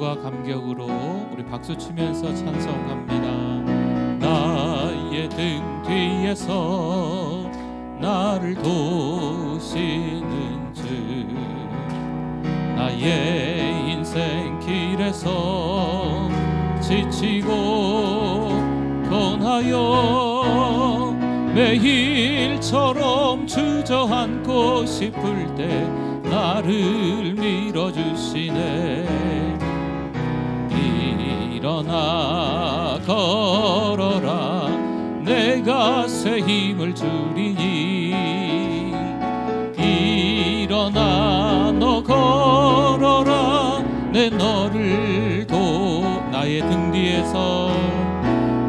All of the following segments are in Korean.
기쁨과 감격으로 우리 박수 치면서 찬송합니다. 나의 등 뒤에서 나를 도우시는 주, 나의 인생 길에서 지치고 고나여 매일처럼 주저앉고 싶을 때 나를 밀어주시네. 일어나 걸어라, 내가 새 힘을 주리니. 일어나 너 걸어라, 내 너를 나의 등 뒤에서,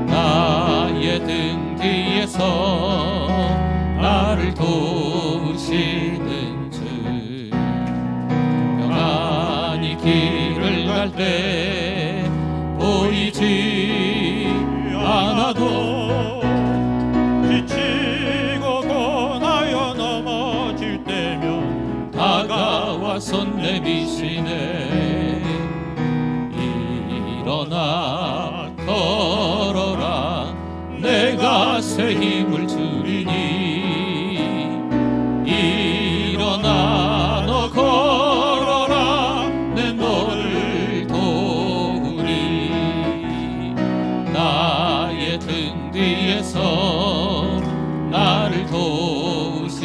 나의 등 뒤에서 나를 도우시는 주, 평안히 길을 갈 때 보이지 않아도 지치고 고나여 넘어질 때면 다가와 손 내미시네. 일어나 걸어라, 내가 새 힘을 주리니. 일어나 너 걸어라, 내 너를 도우리. 나의 등 뒤에서 나를 도우시는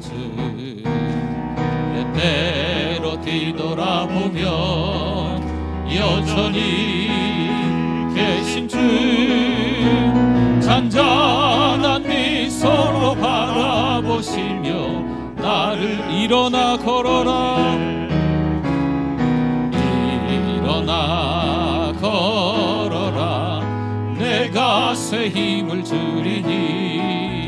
주, 때때로 뒤돌아보면 여전히 계신 주, 잔잔한 미소로 바라보시며 나를 일어나 걸어라, 일어나 걸어라, 내가 새 힘을 주리니.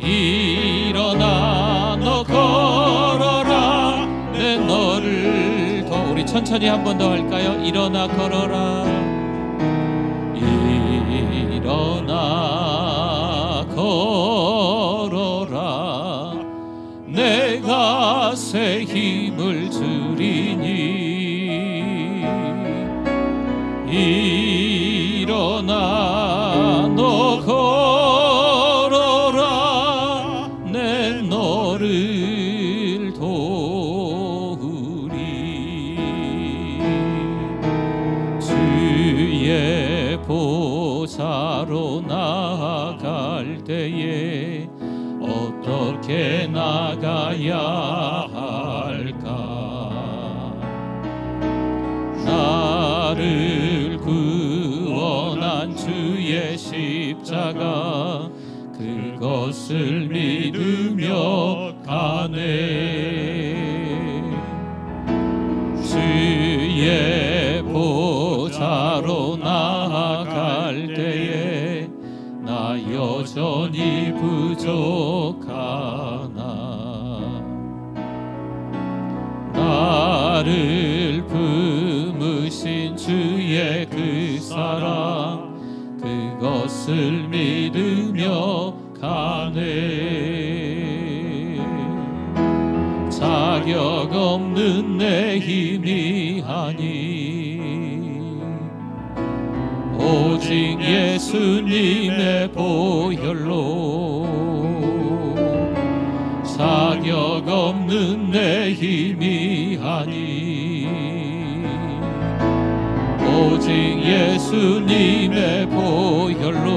일어나 너 걸어라, 내 너를 더. 우리 천천히 한 번 더 할까요? 일어나 걸어라, 일어나 걸어라, 내가 새 힘을 주리니. 일어나 너 걸어라, 내 너를 도우리. 주의 보좌로 나아갈 때에 어떻게 나가야 할까? 나를 구원한 주의 십자가, 그것을 믿으며 가네. 주의 보좌로 나아갈 때에 나 여전히 부족하나. 나를 품으신 주의 그 사랑, 그것을 믿으며 가네. 자격 없는 내 힘이 아니, 오직 예수님의 보혈로. 자격 없는 내 힘이 아니, 오직 예수님의 보혈로.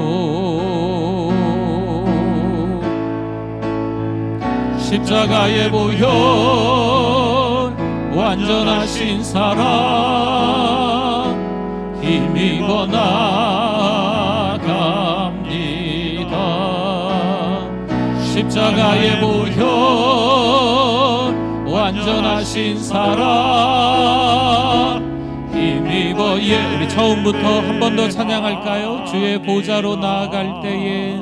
십자가의 보혈, 완전하신 사랑 힘입어 나갑니다. 십자가의 보혈, 완전하신 사랑 힘입어. 우리 처음부터 한 번 더 찬양할까요? 주의 보좌로 나아갈 때에,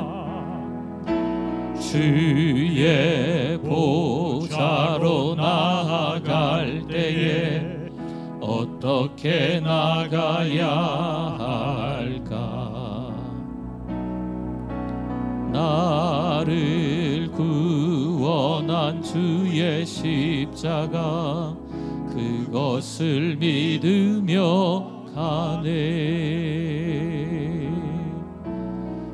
주의 보좌로 나아갈 때에 어떻게 나가야 할까? 나를 구원한 주의 십자가, 그것을 믿으며 가네.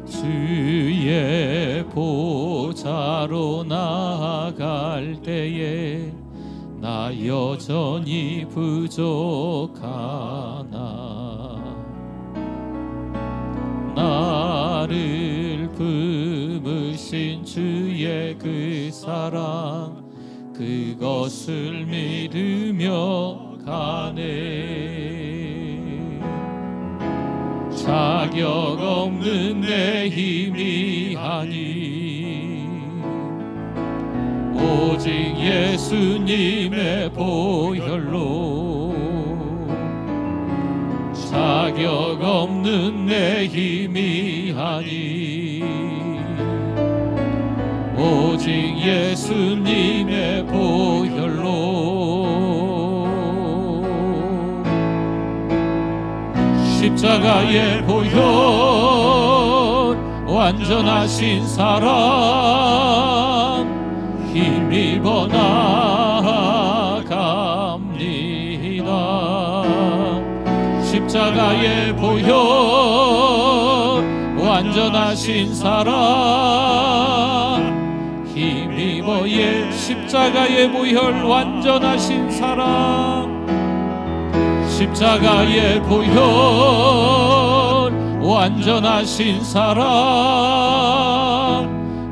주의 보좌로 나아갈 때에 나 여전히 부족하나. 나를 품으신 주의 그 사랑, 그것을 믿으며 가네. 자격 없는 내 힘이 아니 오직 예수님의 보혈로. 자격 없는 내 힘이 아니 오직 예수님의 보혈로. 십자가의 보혈 완전하신 사랑 힘입어 나아갑니다. 십자가의 보혈 완전하신 사랑 힘입어. 십자가의 보혈 완전하신 사랑. 십자가의 보혈 완전하신 사랑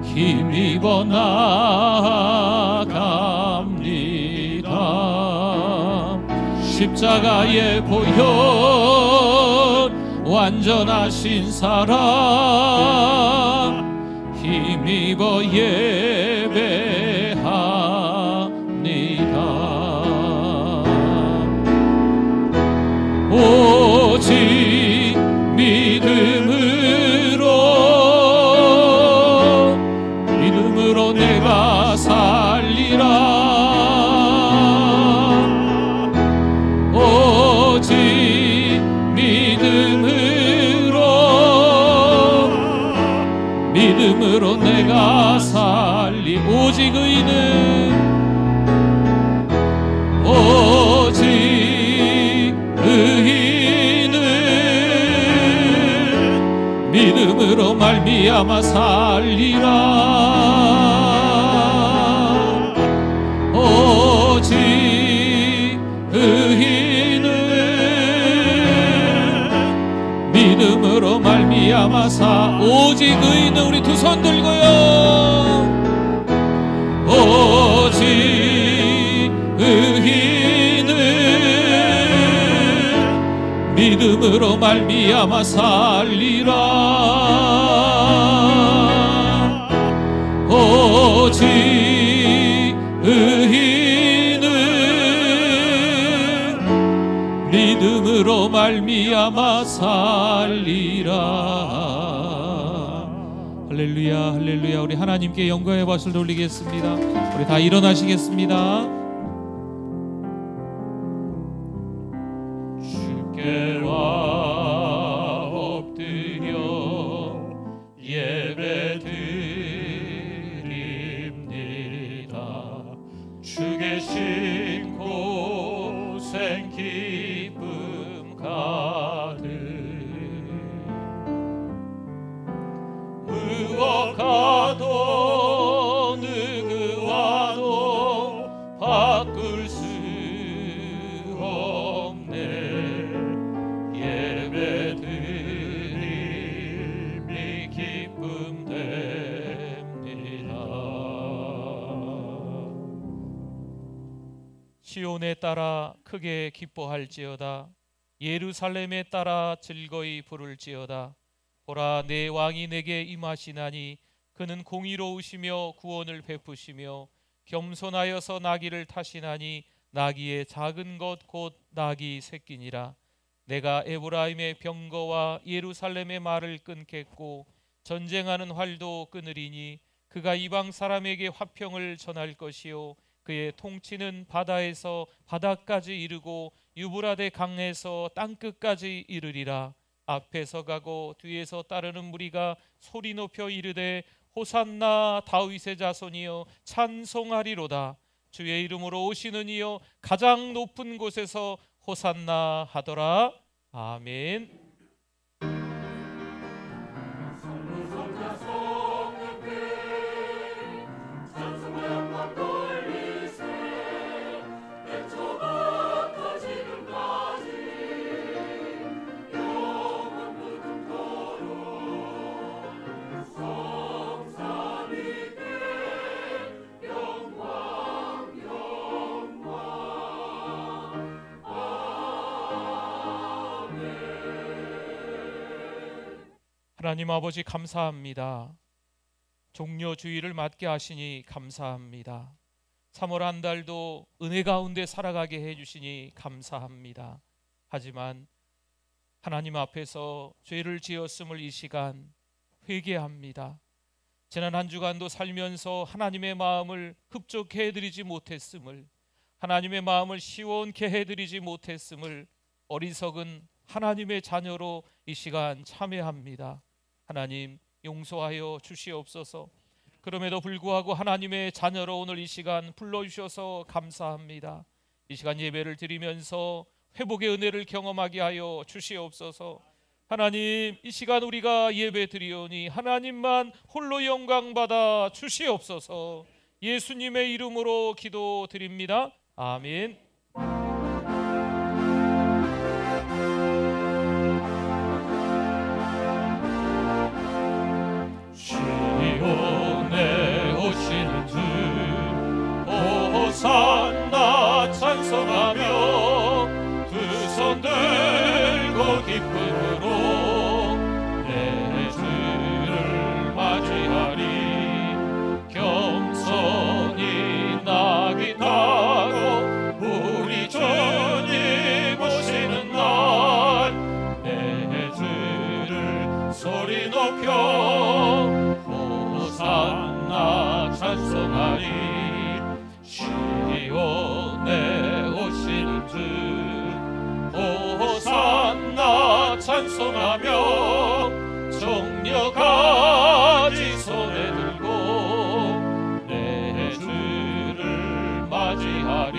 힘입어 나아갑니다. 십자가의 보혈 완전하신 사랑 힘입어 예배합니다. 오직 믿음으로 내가 살리라. 오직 믿음으로 내가 오직 의는 믿음으로 말미암아 살리라. 오직 의인은 믿음으로 말미암아 오직 의인은 우리 두 손 들고요. 오직 의인은 믿음으로 말미암아 살리라. 오직 의인은 믿음으로 말미암아 살리라. 할렐루야, 할렐루야. 우리 하나님께 영광의 박수를 돌리겠습니다. 우리 다 일어나시겠습니다. 주께와 엎드려 예배드립니다. 주 계신 곳엔 기쁨 가득. 무엇과도 누구와도 바꿀 수 없네. 예배드림이 기쁨 됩니다. 시온에 따라 크게 기뻐할지어다. 예루살렘에 따라 즐거이 부를지어다. 보라, 내 왕이 내게 임하시나니 그는 공의로우시며 구원을 베푸시며 겸손하여서 나귀를 타시나니 나귀의 작은 것 곧 나귀 새끼니라. 내가 에브라임의 병거와 예루살렘의 말을 끊겠고 전쟁하는 활도 끊으리니 그가 이방 사람에게 화평을 전할 것이요 그의 통치는 바다에서 바다까지 이르고 유브라데 강에서 땅끝까지 이르리라. 앞에서 가고 뒤에서 따르는 무리가 소리 높여 이르되 호산나 다윗의 자손이여 찬송하리로다. 주의 이름으로 오시는 이여 가장 높은 곳에서 호산나 하더라. 아멘. 하나님 아버지 감사합니다. 종려 주일을 맞게 하시니 감사합니다. 3월 한 달도 은혜 가운데 살아가게 해주시니 감사합니다. 하지만 하나님 앞에서 죄를 지었음을 이 시간 회개합니다. 지난 한 주간도 살면서 하나님의 마음을 흡족해 해드리지 못했음을, 하나님의 마음을 시원케 해드리지 못했음을 어리석은 하나님의 자녀로 이 시간 참회합니다. 하나님 용서하여 주시옵소서. 그럼에도 불구하고 하나님의 자녀로 오늘 이 시간 불러주셔서 감사합니다. 이 시간 예배를 드리면서 회복의 은혜를 경험하게 하여 주시옵소서. 하나님 이 시간 우리가 예배 드리오니 하나님만 홀로 영광 받아 주시옵소서. 예수님의 이름으로 기도드립니다. 아멘. 시온에 오시는 주 호산나 찬송하며 두 손 들고 기쁨으로 내 주를 맞이하리. 겸손히 나귀 타고 우리 주님 오시는 날 내 주를 소리 높여 호산나 찬송하리. 시온에 오시는 주 호산나 찬송하며 종려가지 손에 들고 내 주를 맞이하리.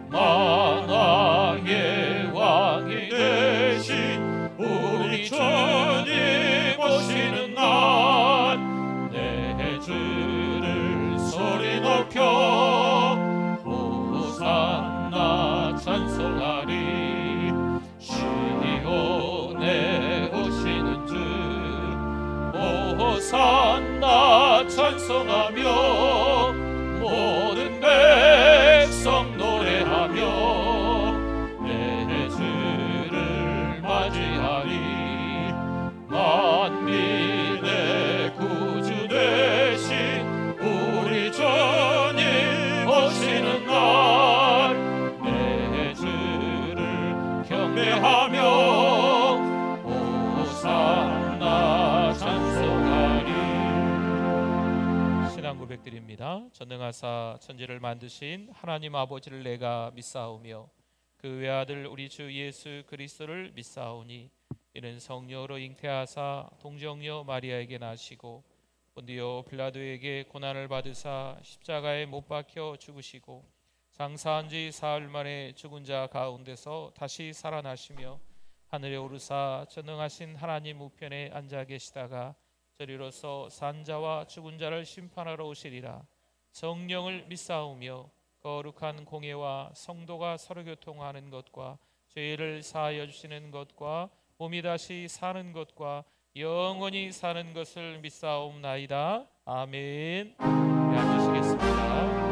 만왕의 왕이 되신 우리 주님 오시는 날 내 주를 소리 높여 호산나 찬송하리. 시온에 오시는 주 호산나 찬송하며 모든 백성 노래하며 내 주를 맞이하리. 만민의 구주 되신 우리 주님 오시는 날 내 주를 경배하며 호산나 찬송하리. 신앙 고백드립니다. 전능하사 천지를 만드신 하나님 아버지를 내가 믿사오며 그 외아들 우리 주 예수 그리스도를 믿사오니 이는 성령으로 잉태하사 동정녀 마리아에게 나시고 본디오 빌라도에게 고난을 받으사 십자가에 못 박혀 죽으시고 장사한 지 사흘 만에 죽은 자 가운데서 다시 살아나시며 하늘에 오르사 전능하신 하나님 우편에 앉아 계시다가 저리로서 산 자와 죽은 자를 심판하러 오시리라. 성령을 믿사오며 거룩한 공예와 성도가 서로 교통하는 것과 죄를 사하여 주시는 것과 몸이 다시 사는 것과 영원히 사는 것을 믿사옵나이다. 아멘. 네, 앉으시겠습니다.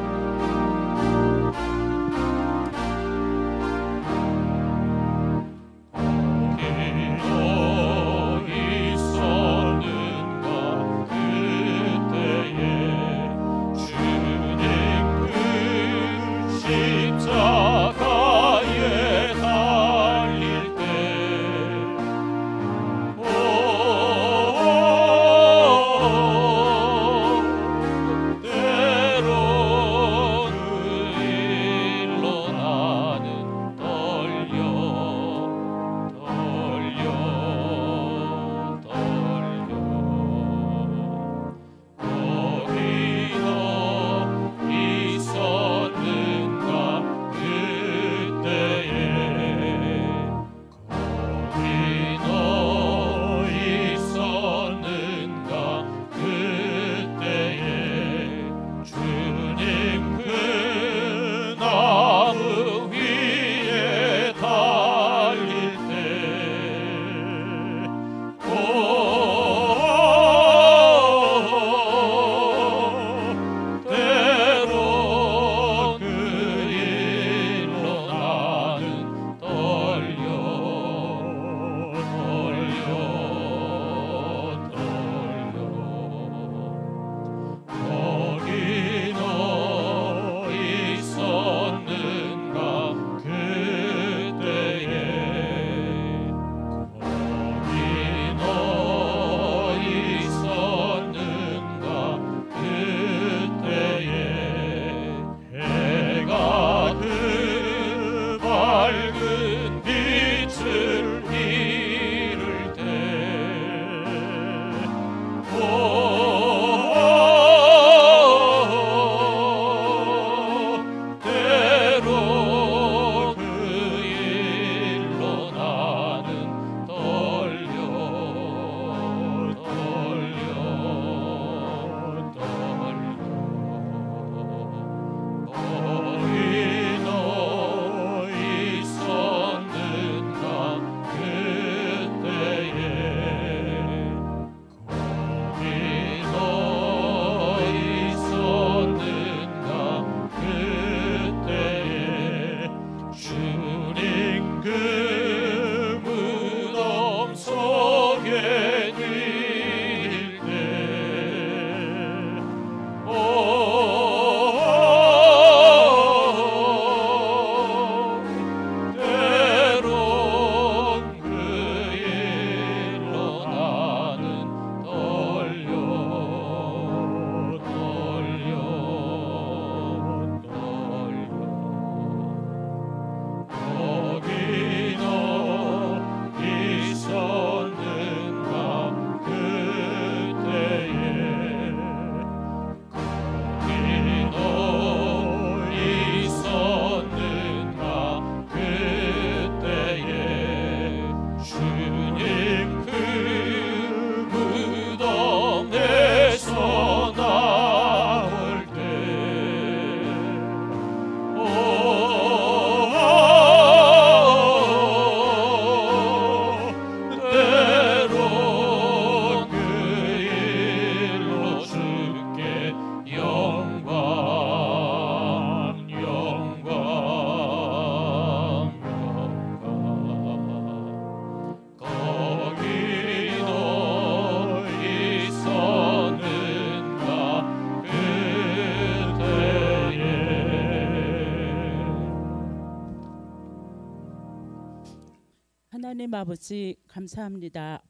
하나님 아버지 감사합니다.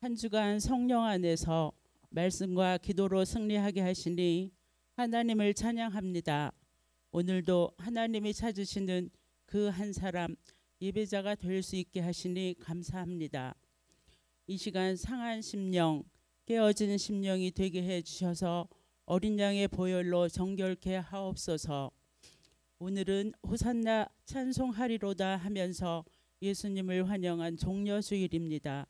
한 주간 성령 안에서 말씀과 기도로 승리하게 하시니 하나님을 찬양합니다. 오늘도 하나님이 찾으시는 그 한 사람 예배자가 될 수 있게 하시니 감사합니다. 이 시간 상한 심령, 깨어진 심령이 되게 해 주셔서 어린 양의 보혈로 정결케 하옵소서. 오늘은 호산나 찬송하리로다 하면서 예수님을 환영한 종려주일입니다.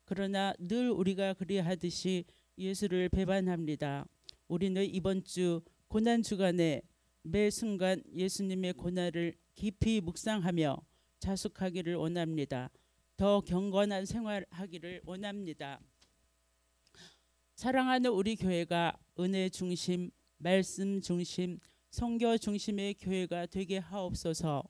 그러나 늘 우리가 그리하듯이 예수를 배반합니다. 우리는 이번 주 고난 주간에 매 순간 예수님의 고난을 깊이 묵상하며 자숙하기를 원합니다. 더 경건한 생활하기를 원합니다. 사랑하는 우리 교회가 은혜 중심, 말씀 중심, 선교 중심의 교회가 되게 하옵소서.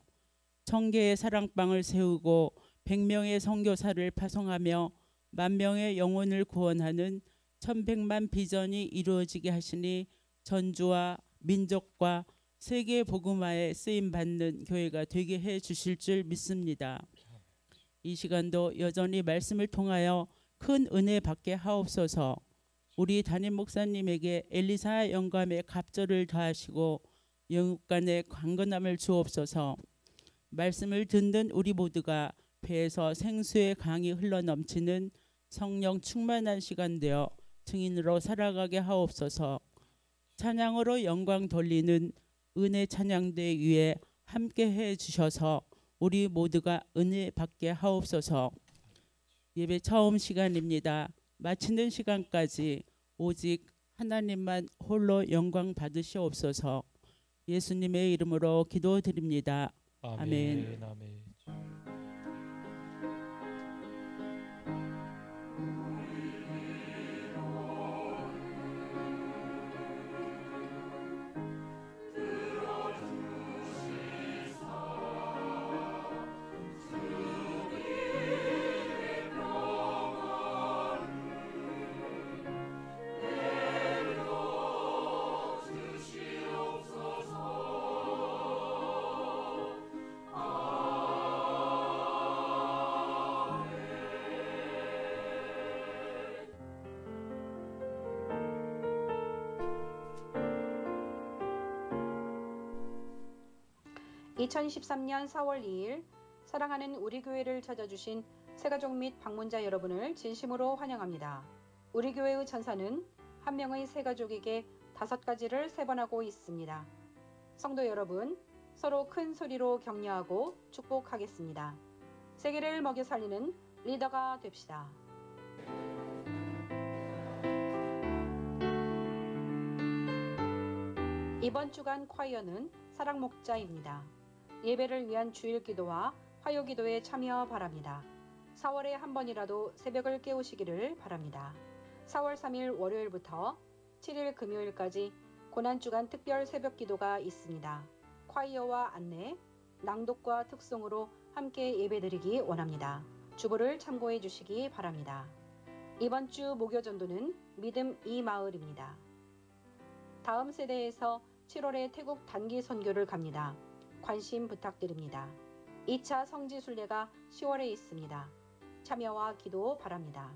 1000개의 사랑방을 세우고 100명의 선교사를 파송하며 10,000명의 영혼을 구원하는 1100만 비전이 이루어지게 하시니 전주와 민족과 세계 복음화에 쓰임 받는 교회가 되게 해 주실 줄 믿습니다. 이 시간도 여전히 말씀을 통하여 큰 은혜 받게 하옵소서. 우리 담임 목사님에게 엘리사 영감의 갑절을 더하시고 영육간의 강건함을 주옵소서. 말씀을 듣는 우리 모두가 배에서 생수의 강이 흘러넘치는 성령 충만한 시간 되어 증인으로 살아가게 하옵소서. 찬양으로 영광 돌리는 은혜 찬양대 위에 함께 해 주셔서 우리 모두가 은혜 받게 하옵소서. 예배 처음 시간입니다. 마치는 시간까지 오직 하나님만 홀로 영광 받으시옵소서. 예수님의 이름으로 기도드립니다. 아멘. 아멘. 2023년 4월 2일 사랑하는 우리 교회를 찾아주신 새가족 및 방문자 여러분을 진심으로 환영합니다. 우리 교회의 천사는 한 명의 새가족에게 5가지를 세번하고 있습니다. 성도 여러분, 서로 큰 소리로 격려하고 축복하겠습니다. 세계를 먹여 살리는 리더가 됩시다. 이번 주간 콰이어는 사랑목자입니다. 예배를 위한 주일 기도와 화요 기도에 참여 바랍니다. 4월에 한 번이라도 새벽을 깨우시기를 바랍니다. 4월 3일 월요일부터 7일 금요일까지 고난주간 특별 새벽 기도가 있습니다. 콰이어와 안내, 낭독과 특송으로 함께 예배드리기 원합니다. 주보를 참고해 주시기 바랍니다. 이번 주 목요 전도는 믿음 이 마을입니다. 다음 세대에서 7월에 태국 단기 선교를 갑니다. 관심 부탁드립니다. 2차 성지순례가 10월에 있습니다. 참여와 기도 바랍니다.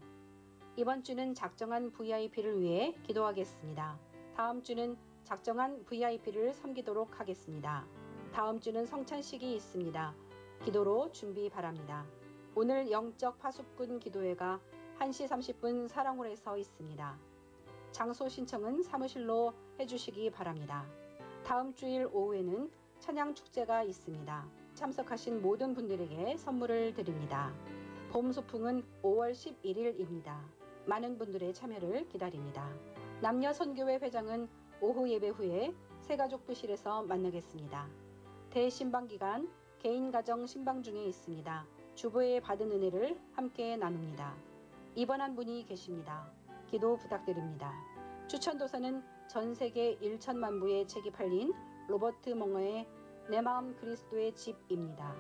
이번 주는 작정한 VIP를 위해 기도하겠습니다. 다음 주는 작정한 VIP를 섬기도록 하겠습니다. 다음 주는 성찬식이 있습니다. 기도로 준비 바랍니다. 오늘 영적 파수꾼 기도회가 1시 30분 사랑홀에서 있습니다. 장소 신청은 사무실로 해주시기 바랍니다. 다음 주일 오후에는 찬양 축제가 있습니다. 참석하신 모든 분들에게 선물을 드립니다. 봄 소풍은 5월 11일입니다. 많은 분들의 참여를 기다립니다. 남녀 선교회 회장은 오후 예배 후에 새가족 부실에서 만나겠습니다. 대신방 기간 개인 가정 신방 중에 있습니다. 주보에 받은 은혜를 함께 나눕니다. 입원한 분이 계십니다. 기도 부탁드립니다. 추천 도서는 전 세계 1천만 부의 책이 팔린 로버트 몽어의 내 마음 그리스도의 집입니다.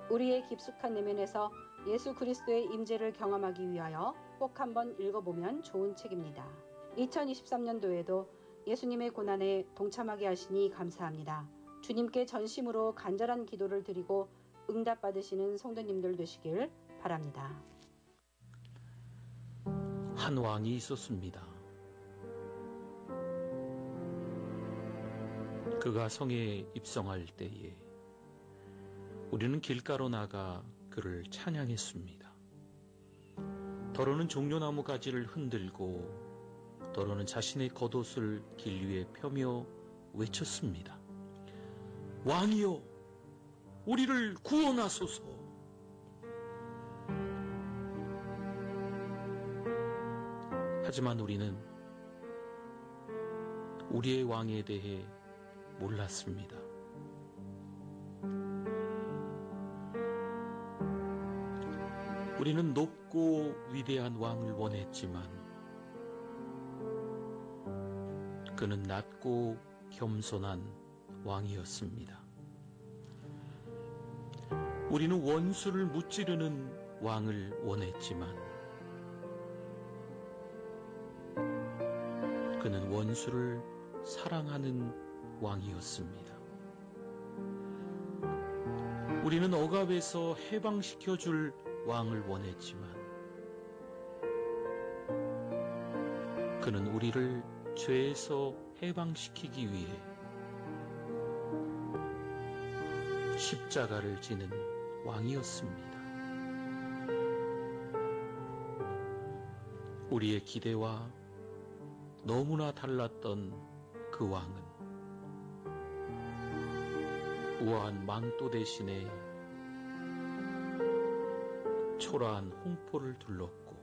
우리의 깊숙한 내면에서 예수 그리스도의 임재를 경험하기 위하여 꼭 한번 읽어보면 좋은 책입니다. 2023년도에도 예수님의 고난에 동참하게 하시니 감사합니다. 주님께 전심으로 간절한 기도를 드리고 응답받으시는 성도님들 되시길 바랍니다. 바랍니다. 한 왕이 있었습니다. 그가 성에 입성할 때에 우리는 길가로 나가 그를 찬양했습니다. 더러는 종려나무 가지를 흔들고 더러는 자신의 겉옷을 길 위에 펴며 외쳤습니다. 왕이여, 우리를 구원하소서. 하지만 우리는 우리의 왕에 대해 몰랐습니다. 우리는 높고 위대한 왕을 원했지만 그는 낮고 겸손한 왕이었습니다. 우리는 원수를 무찌르는 왕을 원했지만 그는 원수를 사랑하는 왕이었습니다. 우리는 억압에서 해방시켜줄 왕을 원했지만 그는 우리를 죄에서 해방시키기 위해 십자가를 지는 왕이었습니다. 우리의 기대와 너무나 달랐던 그 왕은 우아한 망토 대신에 초라한 홍포를 둘렀고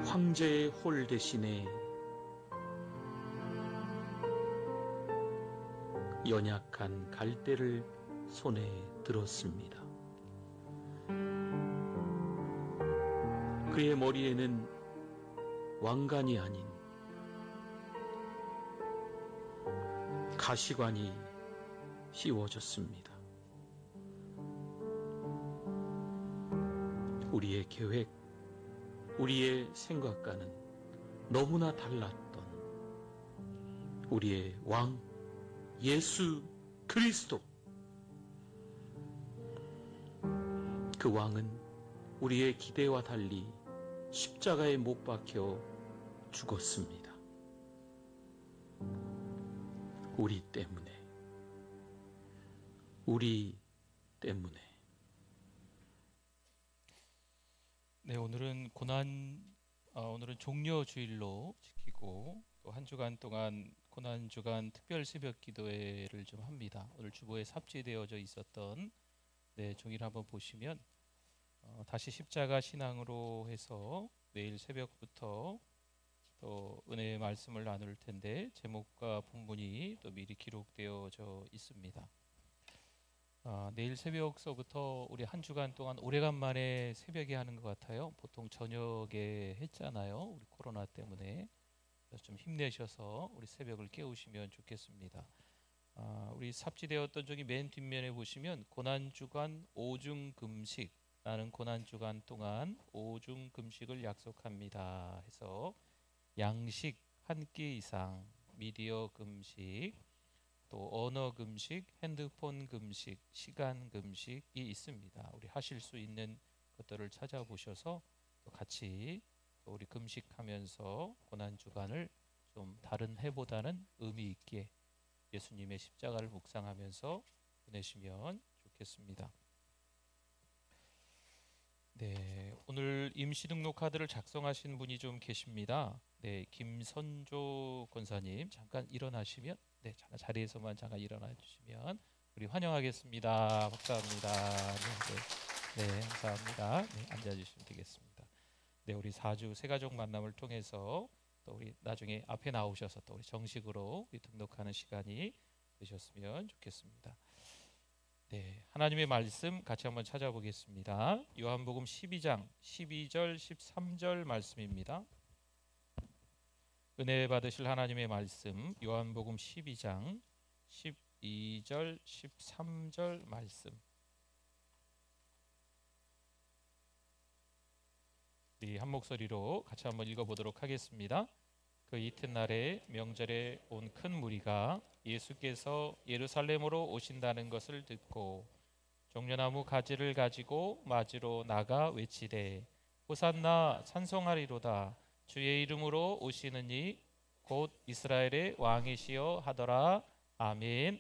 황제의 홀 대신에 연약한 갈대를 손에 들었습니다. 그의 머리에는 왕관이 아닌 가시관이 씌워졌습니다. 우리의 계획, 우리의 생각과는 너무나 달랐던 우리의 왕 예수 그리스도. 그 왕은 우리의 기대와 달리 십자가에 못 박혀 죽었습니다. 우리 때문에. 네, 오늘은 오늘은 종려 주일로 지키고 또 한 주간 동안 고난 주간 특별 새벽 기도회를 좀 합니다. 오늘 주보에 삽지되어져 있었던 종이를 한번 보시면 다시 십자가 신앙으로 해서 내일 새벽부터 또 은혜의 말씀을 나눌 텐데 제목과 본문이 또 미리 기록되어져 있습니다. 내일 새벽서부터 우리 한 주간 동안 오래간만에 새벽에 하는 것 같아요. 보통 저녁에 했잖아요. 우리 코로나 때문에. 그래서 좀 힘내셔서 우리 새벽을 깨우시면 좋겠습니다. 우리 삽지되었던 종이 맨 뒷면에 보시면 고난주간 오중 금식라는 고난주간 동안 오중 금식을 약속합니다 해서 양식 한 끼 이상, 미디어 금식, 또 언어 금식, 핸드폰 금식, 시간 금식이 있습니다. 우리 하실 수 있는 것들을 찾아보셔서 또 같이 또 우리 금식하면서 고난주간을 좀 다른 해보다는 의미 있게 예수님의 십자가를 묵상하면서 보내시면 좋겠습니다. 네, 오늘 임시 등록 카드를 작성하신 분이 좀 계십니다. 네, 김선조 권사님 잠깐 일어나시면 자리에서만 잠깐 일어나 주시면 우리 환영하겠습니다. 박수합니다. 네, 감사합니다. 네, 앉아 주시면 되겠습니다. 네, 우리 4주 새가족 만남을 통해서 또 우리 나중에 앞에 나오셔서 또 우리 정식으로 우리 등록하는 시간이 되셨으면 좋겠습니다. 네, 하나님의 말씀 같이 한번 찾아보겠습니다. 요한복음 12장 12절 13절 말씀입니다. 은혜 받으실 하나님의 말씀 요한복음 12장 12절 13절 말씀. 우리 한 목소리로 같이 한번 읽어보도록 하겠습니다. 그 이튿날에 명절에 온 큰 무리가 예수께서 예루살렘으로 오신다는 것을 듣고 종려나무 가지를 가지고 맞으러 나가 외치되 호산나 찬송하리로다 주의 이름으로 오시는 이 곧 이스라엘의 왕이시여 하더라. 아멘.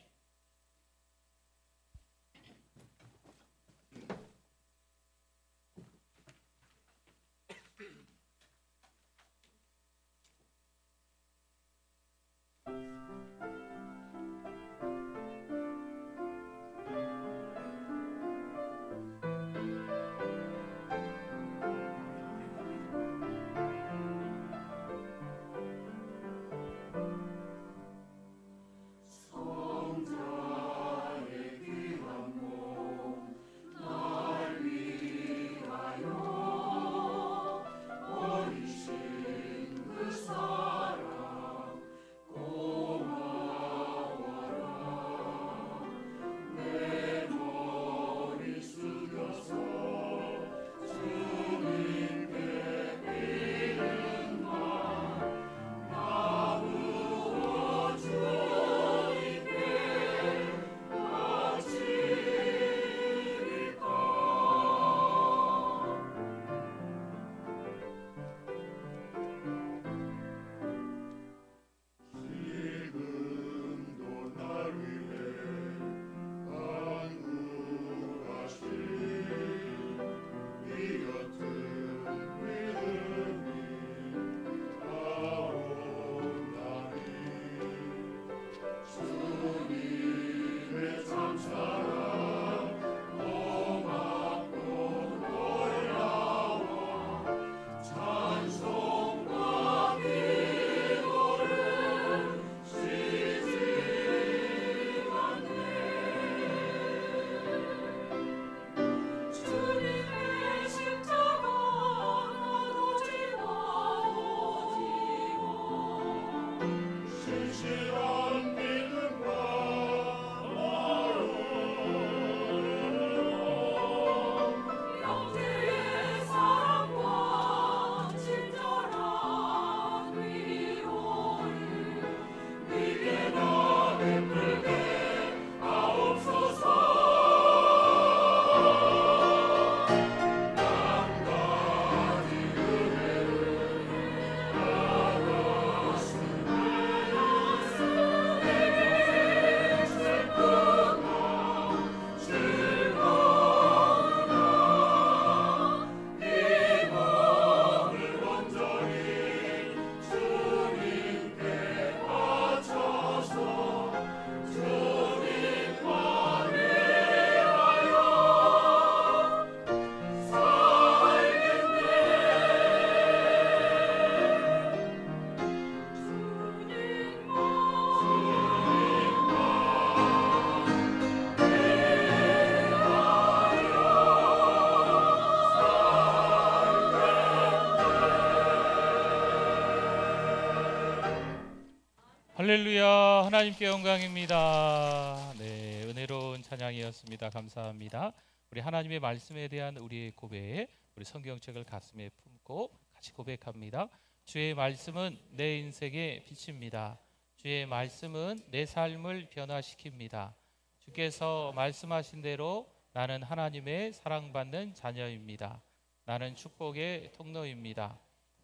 할렐루야. 하나님께 영광입니다. 네, 은혜로운 찬양이었습니다. 감사합니다. 우리 하나님의 말씀에 대한 우리의 고백, 우리 성경책을 가슴에 품고 같이 고백합니다. 주의 말씀은 내 인생의 빛입니다. 주의 말씀은 내 삶을 변화시킵니다. 주께서 말씀하신 대로 나는 하나님의 사랑받는 자녀입니다. 나는 축복의 통로입니다.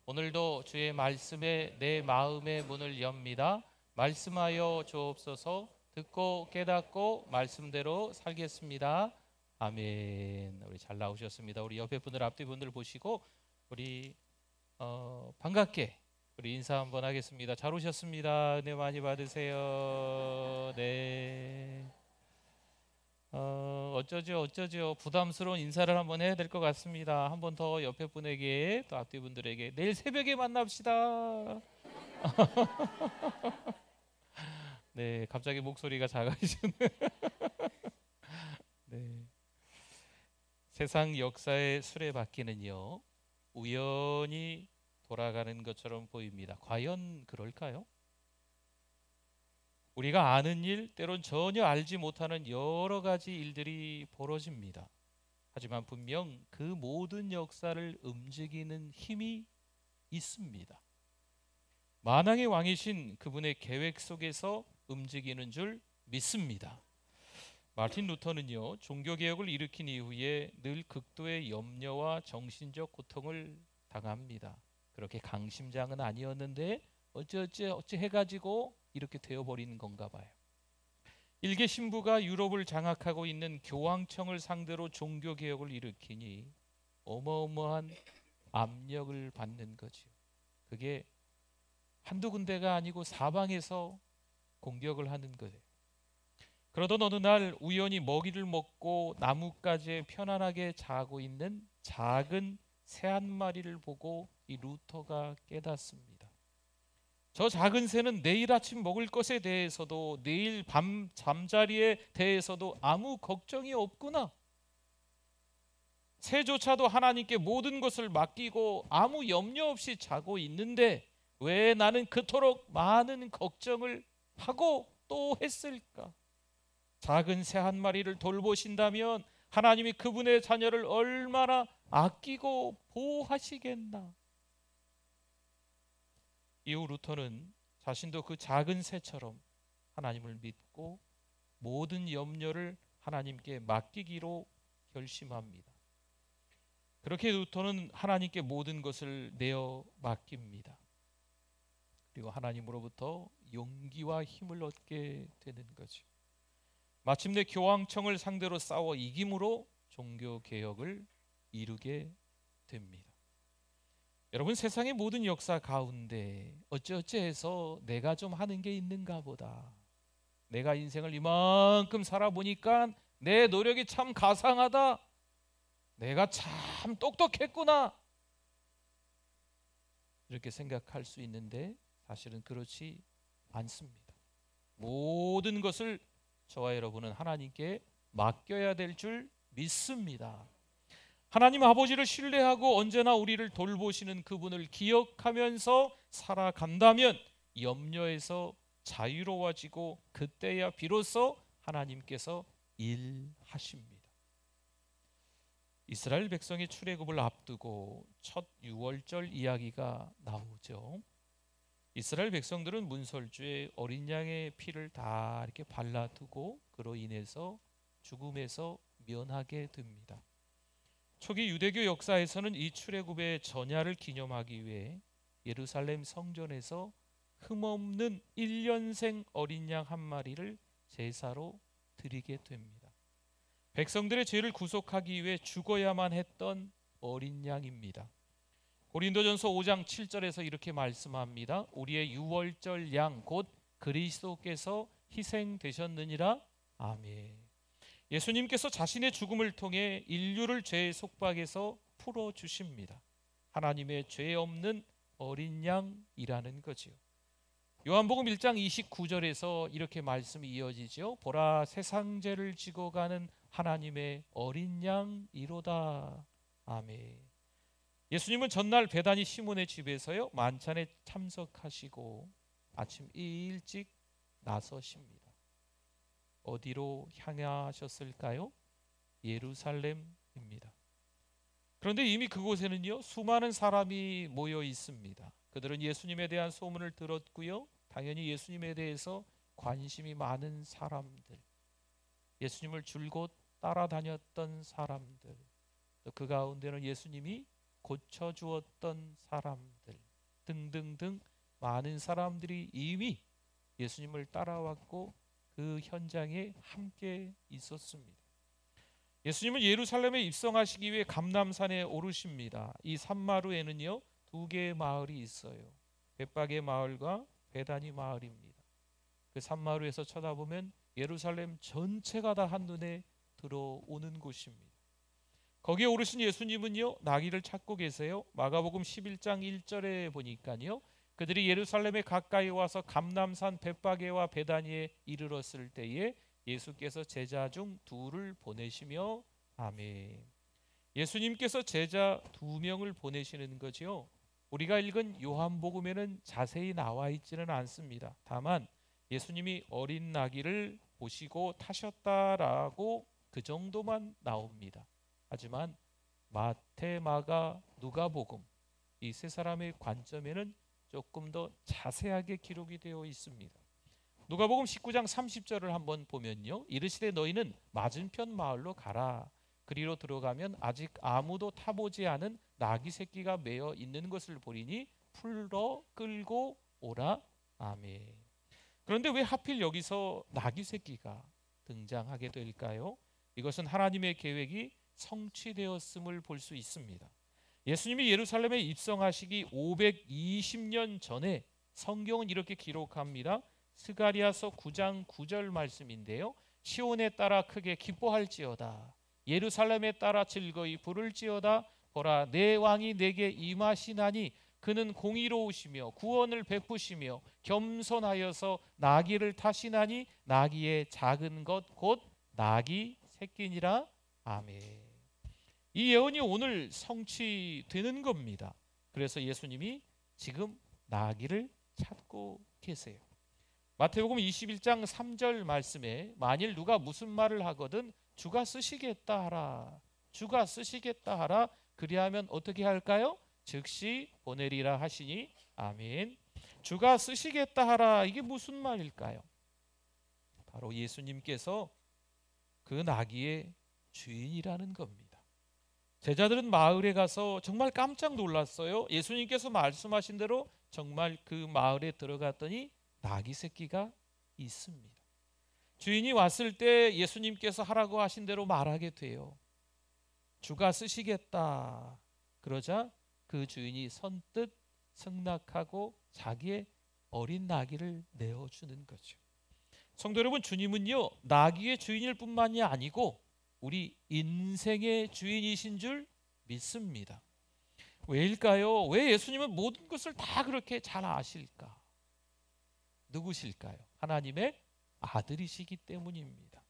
오늘도 주의 말씀에 내 마음의 문을 엽니다. 말씀하여 주옵소서. 듣고 깨닫고 말씀대로 살겠습니다. 아멘. 우리 잘 나오셨습니다. 우리 옆에 분들 앞뒤 분들 보시고 우리 반갑게 우리 인사 한번 하겠습니다. 잘 오셨습니다. 은혜 많이 받으세요. 네. 어쩌죠 부담스러운 인사를 한번 해야 될 것 같습니다. 한 번 더 옆에 분에게 또 앞뒤 분들에게 내일 새벽에 만납시다. 네, 갑자기 목소리가 작아지셨네. 네. 세상 역사의 수레바퀴는요 우연히 돌아가는 것처럼 보입니다. 과연 그럴까요? 우리가 아는 일, 때론 전혀 알지 못하는 여러 가지 일들이 벌어집니다. 하지만 분명 그 모든 역사를 움직이는 힘이 있습니다. 만왕의 왕이신 그분의 계획 속에서 움직이는 줄 믿습니다. 마틴 루터는요, 종교개혁을 일으킨 이후에 늘 극도의 염려와 정신적 고통을 당합니다. 그렇게 강심장은 아니었는데 어찌 해가지고 이렇게 되어버리는 건가 봐요. 일개 신부가 유럽을 장악하고 있는 교황청을 상대로 종교개혁을 일으키니 어마어마한 압력을 받는 거죠. 그게 한두 군데가 아니고 사방에서 공격을 하는 거예요. 그러던 어느 날 우연히 먹이를 먹고 나뭇가지에 편안하게 자고 있는 작은 새 한 마리를 보고 이 루터가 깨닫습니다. 저 작은 새는 내일 아침 먹을 것에 대해서도 내일 밤 잠자리에 대해서도 아무 걱정이 없구나. 새조차도 하나님께 모든 것을 맡기고 아무 염려 없이 자고 있는데 왜 나는 그토록 많은 걱정을 하고 또 했을까? 작은 새 한 마리를 돌보신다면 하나님이 그분의 자녀를 얼마나 아끼고 보호하시겠나. 이후 루터는 자신도 그 작은 새처럼 하나님을 믿고 모든 염려를 하나님께 맡기기로 결심합니다. 그렇게 루터는 하나님께 모든 것을 내어 맡깁니다. 그리고 하나님으로부터 용기와 힘을 얻게 되는 거죠. 마침내 교황청을 상대로 싸워 이김으로 종교개혁을 이루게 됩니다. 여러분, 세상의 모든 역사 가운데 어찌어찌해서 내가 좀 하는 게 있는가 보다, 내가 인생을 이만큼 살아보니까 내 노력이 참 가상하다, 내가 참 똑똑했구나, 이렇게 생각할 수 있는데 사실은 그렇지 않습니다. 모든 것을 저와 여러분은 하나님께 맡겨야 될 줄 믿습니다. 하나님 아버지를 신뢰하고 언제나 우리를 돌보시는 그분을 기억하면서 살아간다면 염려에서 자유로워지고 그때야 비로소 하나님께서 일하십니다. 이스라엘 백성의 출애굽을 앞두고 첫 유월절 이야기가 나오죠. 이스라엘 백성들은 문설주에 어린 양의 피를 다 이렇게 발라두고 그로 인해서 죽음에서 면하게 됩니다. 초기 유대교 역사에서는 이 출애굽의 전야를 기념하기 위해 예루살렘 성전에서 흠없는 1년생 어린 양 한 마리를 제사로 드리게 됩니다. 백성들의 죄를 구속하기 위해 죽어야만 했던 어린 양입니다. 고린도전서 5장 7절에서 이렇게 말씀합니다. 우리의 유월절 양 곧 그리스도께서 희생되셨느니라. 아멘. 예수님께서 자신의 죽음을 통해 인류를 죄의 속박에서 풀어주십니다. 하나님의 죄 없는 어린 양이라는 거지요. 요한복음 1장 29절에서 이렇게 말씀이 이어지죠. 보라, 세상 죄를 지고 가는 하나님의 어린 양이로다. 아멘. 예수님은 전날 베다니 시몬의 집에서요 만찬에 참석하시고 아침 일찍 나서십니다. 어디로 향하셨을까요? 예루살렘입니다. 그런데 이미 그곳에는요 수많은 사람이 모여 있습니다. 그들은 예수님에 대한 소문을 들었고요, 당연히 예수님에 대해서 관심이 많은 사람들, 예수님을 줄곧 따라다녔던 사람들, 또 그 가운데는 예수님이 고쳐주었던 사람들 등등등 많은 사람들이 이미 예수님을 따라왔고 그 현장에 함께 있었습니다. 예수님은 예루살렘에 입성하시기 위해 감람산에 오르십니다. 이 산마루에는요 두 개의 마을이 있어요. 벳박의 마을과 베다니 마을입니다. 그 산마루에서 쳐다보면 예루살렘 전체가 다 한눈에 들어오는 곳입니다. 거기에 오르신 예수님은요 나귀를 찾고 계세요. 마가복음 11장 1절에 보니까요 그들이 예루살렘에 가까이 와서 감람산 벳바게와 베다니에 이르렀을 때에 예수께서 제자 중 둘을 보내시며 아멘. 예수님께서 제자 2명을 보내시는 거죠. 우리가 읽은 요한복음에는 자세히 나와 있지는 않습니다. 다만 예수님이 어린 나귀를 보시고 타셨다라고 그 정도만 나옵니다. 하지만 마태, 마가, 누가복음 이 세 사람의 관점에는 조금 더 자세하게 기록이 되어 있습니다. 누가복음 19장 30절을 한번 보면요, 이르시되 너희는 맞은편 마을로 가라. 그리로 들어가면 아직 아무도 타보지 않은 나귀 새끼가 매어 있는 것을 보리니 풀러 끌고 오라. 아멘. 그런데 왜 하필 여기서 나귀 새끼가 등장하게 될까요? 이것은 하나님의 계획이 성취되었음을 볼 수 있습니다. 예수님이 예루살렘에 입성하시기 520년 전에 성경은 이렇게 기록합니다. 스가랴서 9장 9절 말씀인데요, 시온에 따라 크게 기뻐할지어다, 예루살렘에 따라 즐거이 부를지어다. 보라, 내 왕이 내게 임하시나니 그는 공의로우시며 구원을 베푸시며 겸손하여서 나귀를 타시나니 나귀의 작은 것 곧 나귀 새끼니라. 아멘. 이 예언이 오늘 성취되는 겁니다. 그래서 예수님이 지금 나귀를 찾고 계세요. 마태복음 21장 3절 말씀에 만일 누가 무슨 말을 하거든 주가 쓰시겠다 하라, 주가 쓰시겠다 하라. 그리하면 어떻게 할까요? 즉시 보내리라 하시니. 아멘. 주가 쓰시겠다 하라, 이게 무슨 말일까요? 바로 예수님께서 그 나귀의 주인이라는 겁니다. 제자들은 마을에 가서 정말 깜짝 놀랐어요. 예수님께서 말씀하신 대로 정말 그 마을에 들어갔더니 나귀 새끼가 있습니다. 주인이 왔을 때 예수님께서 하라고 하신 대로 말하게 돼요. 주가 쓰시겠다. 그러자 그 주인이 선뜻 승낙하고 자기의 어린 나귀를 내어주는 거죠. 성도 여러분, 주님은요 나귀의 주인일 뿐만이 아니고 우리 인생의 주인이신 줄 믿습니다. 왜일까요? 왜 예수님은 모든 것을 다 그렇게 잘 아실까? 누구실까요? 하나님의 아들이시기 때문입니다.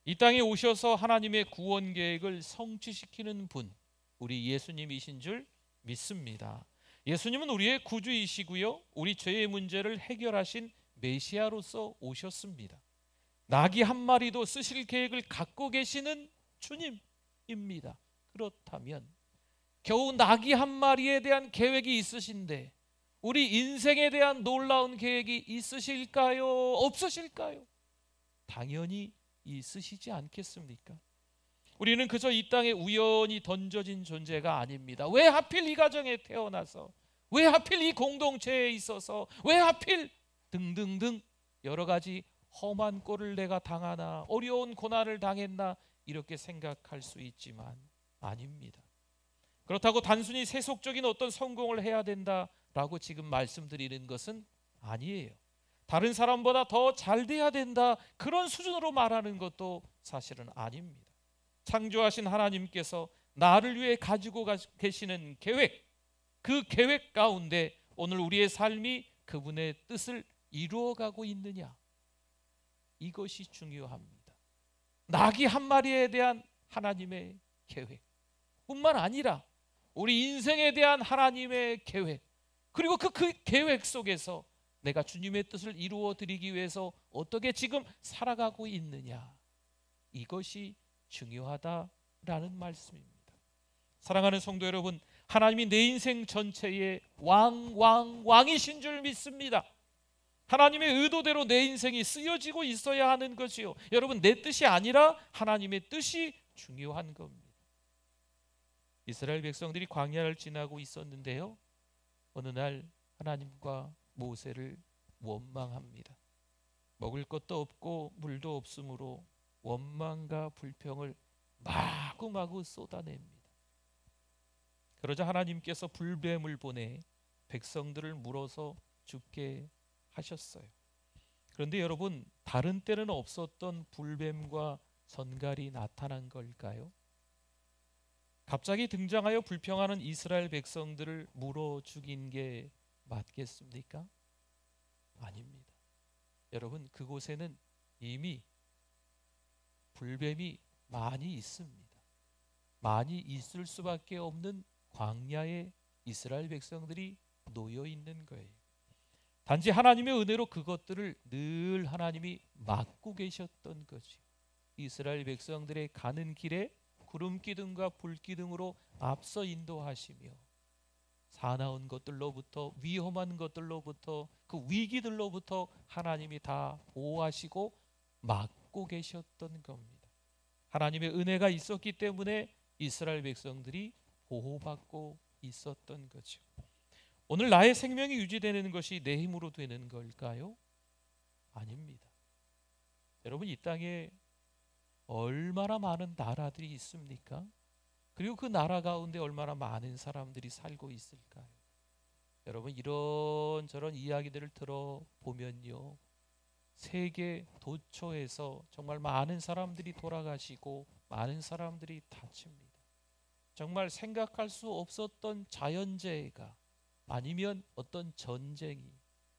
이 땅에 오셔서 하나님의 구원 계획을 성취시키는 분, 우리 예수님이신 줄 믿습니다. 예수님은 우리의 구주이시고요, 우리 죄의 문제를 해결하신 메시아로서 오셨습니다. 나귀 한 마리도 쓰실 계획을 갖고 계시는 주님입니다. 그렇다면 겨우 나귀 한 마리에 대한 계획이 있으신데 우리 인생에 대한 놀라운 계획이 있으실까요? 없으실까요? 당연히 있으시지 않겠습니까? 우리는 그저 이 땅에 우연히 던져진 존재가 아닙니다. 왜 하필 이 가정에 태어나서, 왜 하필 이 공동체에 있어서, 왜 하필 등등등 여러 가지 험한 꼴을 내가 당하나, 어려운 고난을 당했나, 이렇게 생각할 수 있지만 아닙니다. 그렇다고 단순히 세속적인 어떤 성공을 해야 된다라고 지금 말씀드리는 것은 아니에요. 다른 사람보다 더 잘 돼야 된다, 그런 수준으로 말하는 것도 사실은 아닙니다. 창조하신 하나님께서 나를 위해 가지고 계시는 계획, 그 계획 가운데 오늘 우리의 삶이 그분의 뜻을 이루어가고 있느냐, 이것이 중요합니다. 나귀 한 마리에 대한 하나님의 계획 뿐만 아니라 우리 인생에 대한 하나님의 계획, 그리고 그 계획 속에서 내가 주님의 뜻을 이루어 드리기 위해서 어떻게 지금 살아가고 있느냐, 이것이 중요하다라는 말씀입니다. 사랑하는 성도 여러분, 하나님이 내 인생 전체의 왕이신 줄 믿습니다. 하나님의 의도대로 내 인생이 쓰여지고 있어야 하는 것이요, 여러분, 내 뜻이 아니라 하나님의 뜻이 중요한 겁니다. 이스라엘 백성들이 광야를 지나고 있었는데요, 어느 날 하나님과 모세를 원망합니다. 먹을 것도 없고 물도 없으므로 원망과 불평을 마구마구 쏟아냅니다. 그러자 하나님께서 불뱀을 보내 백성들을 물어서 죽게 하셨어요. 그런데 여러분, 다른 때는 없었던 불뱀과 전갈이 나타난 걸까요? 갑자기 등장하여 불평하는 이스라엘 백성들을 물어 죽인 게 맞겠습니까? 아닙니다. 여러분, 그곳에는 이미 불뱀이 많이 있습니다. 많이 있을 수밖에 없는 광야에 이스라엘 백성들이 놓여 있는 거예요. 단지 하나님의 은혜로 그것들을 늘 하나님이 막고 계셨던 거죠. 이스라엘 백성들의 가는 길에 구름 기둥과 불 기둥으로 앞서 인도하시며 사나운 것들로부터, 위험한 것들로부터, 그 위기들로부터 하나님이 다 보호하시고 막고 계셨던 겁니다. 하나님의 은혜가 있었기 때문에 이스라엘 백성들이 보호받고 있었던 거죠. 오늘 나의 생명이 유지되는 것이 내 힘으로 되는 걸까요? 아닙니다. 여러분, 이 땅에 얼마나 많은 나라들이 있습니까? 그리고 그 나라 가운데 얼마나 많은 사람들이 살고 있을까요? 여러분, 이런저런 이야기들을 들어보면요, 세계 도처에서 정말 많은 사람들이 돌아가시고 많은 사람들이 다칩니다. 정말 생각할 수 없었던 자연재해가, 아니면 어떤 전쟁이,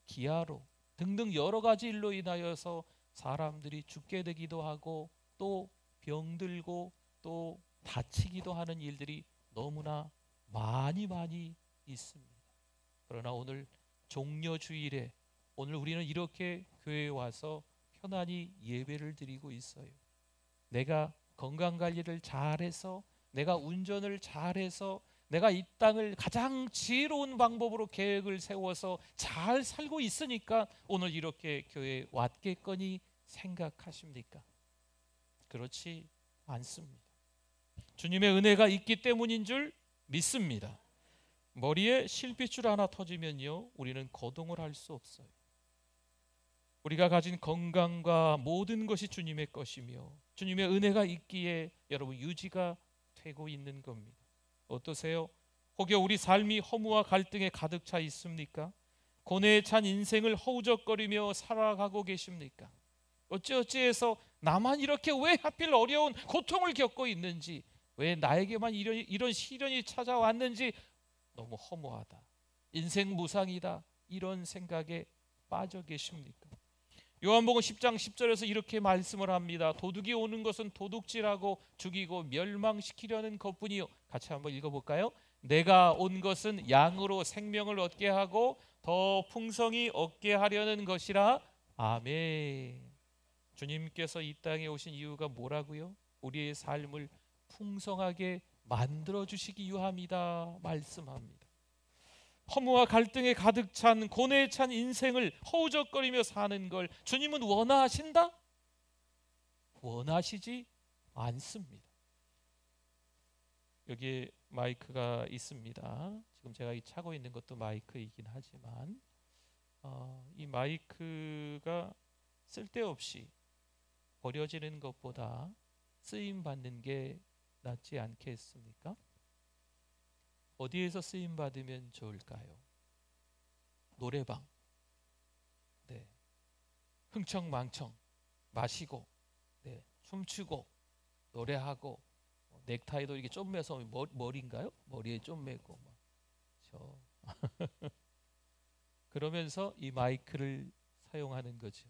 기아로 등등 여러 가지 일로 인하여서 사람들이 죽게 되기도 하고 또 병들고 또 다치기도 하는 일들이 너무나 많이 있습니다. 그러나 오늘 종려주일에 오늘 우리는 이렇게 교회에 와서 편안히 예배를 드리고 있어요. 내가 건강관리를 잘해서, 내가 운전을 잘해서, 내가 이 땅을 가장 지혜로운 방법으로 계획을 세워서 잘 살고 있으니까 오늘 이렇게 교회에 왔겠거니 생각하십니까? 그렇지 않습니다. 주님의 은혜가 있기 때문인 줄 믿습니다. 머리에 실핏줄 하나 터지면요, 우리는 거동을 할 수 없어요. 우리가 가진 건강과 모든 것이 주님의 것이며 주님의 은혜가 있기에 여러분 유지가 되고 있는 겁니다. 어떠세요? 혹여 우리 삶이 허무와 갈등에 가득 차 있습니까? 고뇌에 찬 인생을 허우적거리며 살아가고 계십니까? 어찌어찌해서 나만 이렇게 왜 하필 어려운 고통을 겪고 있는지, 왜 나에게만 이런 시련이 찾아왔는지 너무 허무하다, 인생 무상이다, 이런 생각에 빠져 계십니까? 요한복음 10장 10절에서 이렇게 말씀을 합니다. 도둑이 오는 것은 도둑질하고 죽이고 멸망시키려는 것뿐이요. 같이 한번 읽어볼까요? 내가 온 것은 양으로 생명을 얻게 하고 더 풍성히 얻게 하려는 것이라. 아멘. 주님께서 이 땅에 오신 이유가 뭐라고요? 우리의 삶을 풍성하게 만들어주시기 위함이다 말씀합니다. 허무와 갈등에 가득 찬, 고뇌에 찬 인생을 허우적거리며 사는 걸 주님은 원하신다? 원하시지 않습니다. 여기에 마이크가 있습니다. 지금 제가 차고 있는 것도 마이크이긴 하지만 이 마이크가 쓸데없이 버려지는 것보다 쓰임 받는 게 낫지 않겠습니까? 어디에서 쓰임 받으면 좋을까요? 노래방, 네, 흥청망청 마시고, 네, 춤추고 노래하고, 넥타이도 이렇게 좀 매서 머리인가요? 머리에 좀 매고 그러면서 이 마이크를 사용하는 거죠.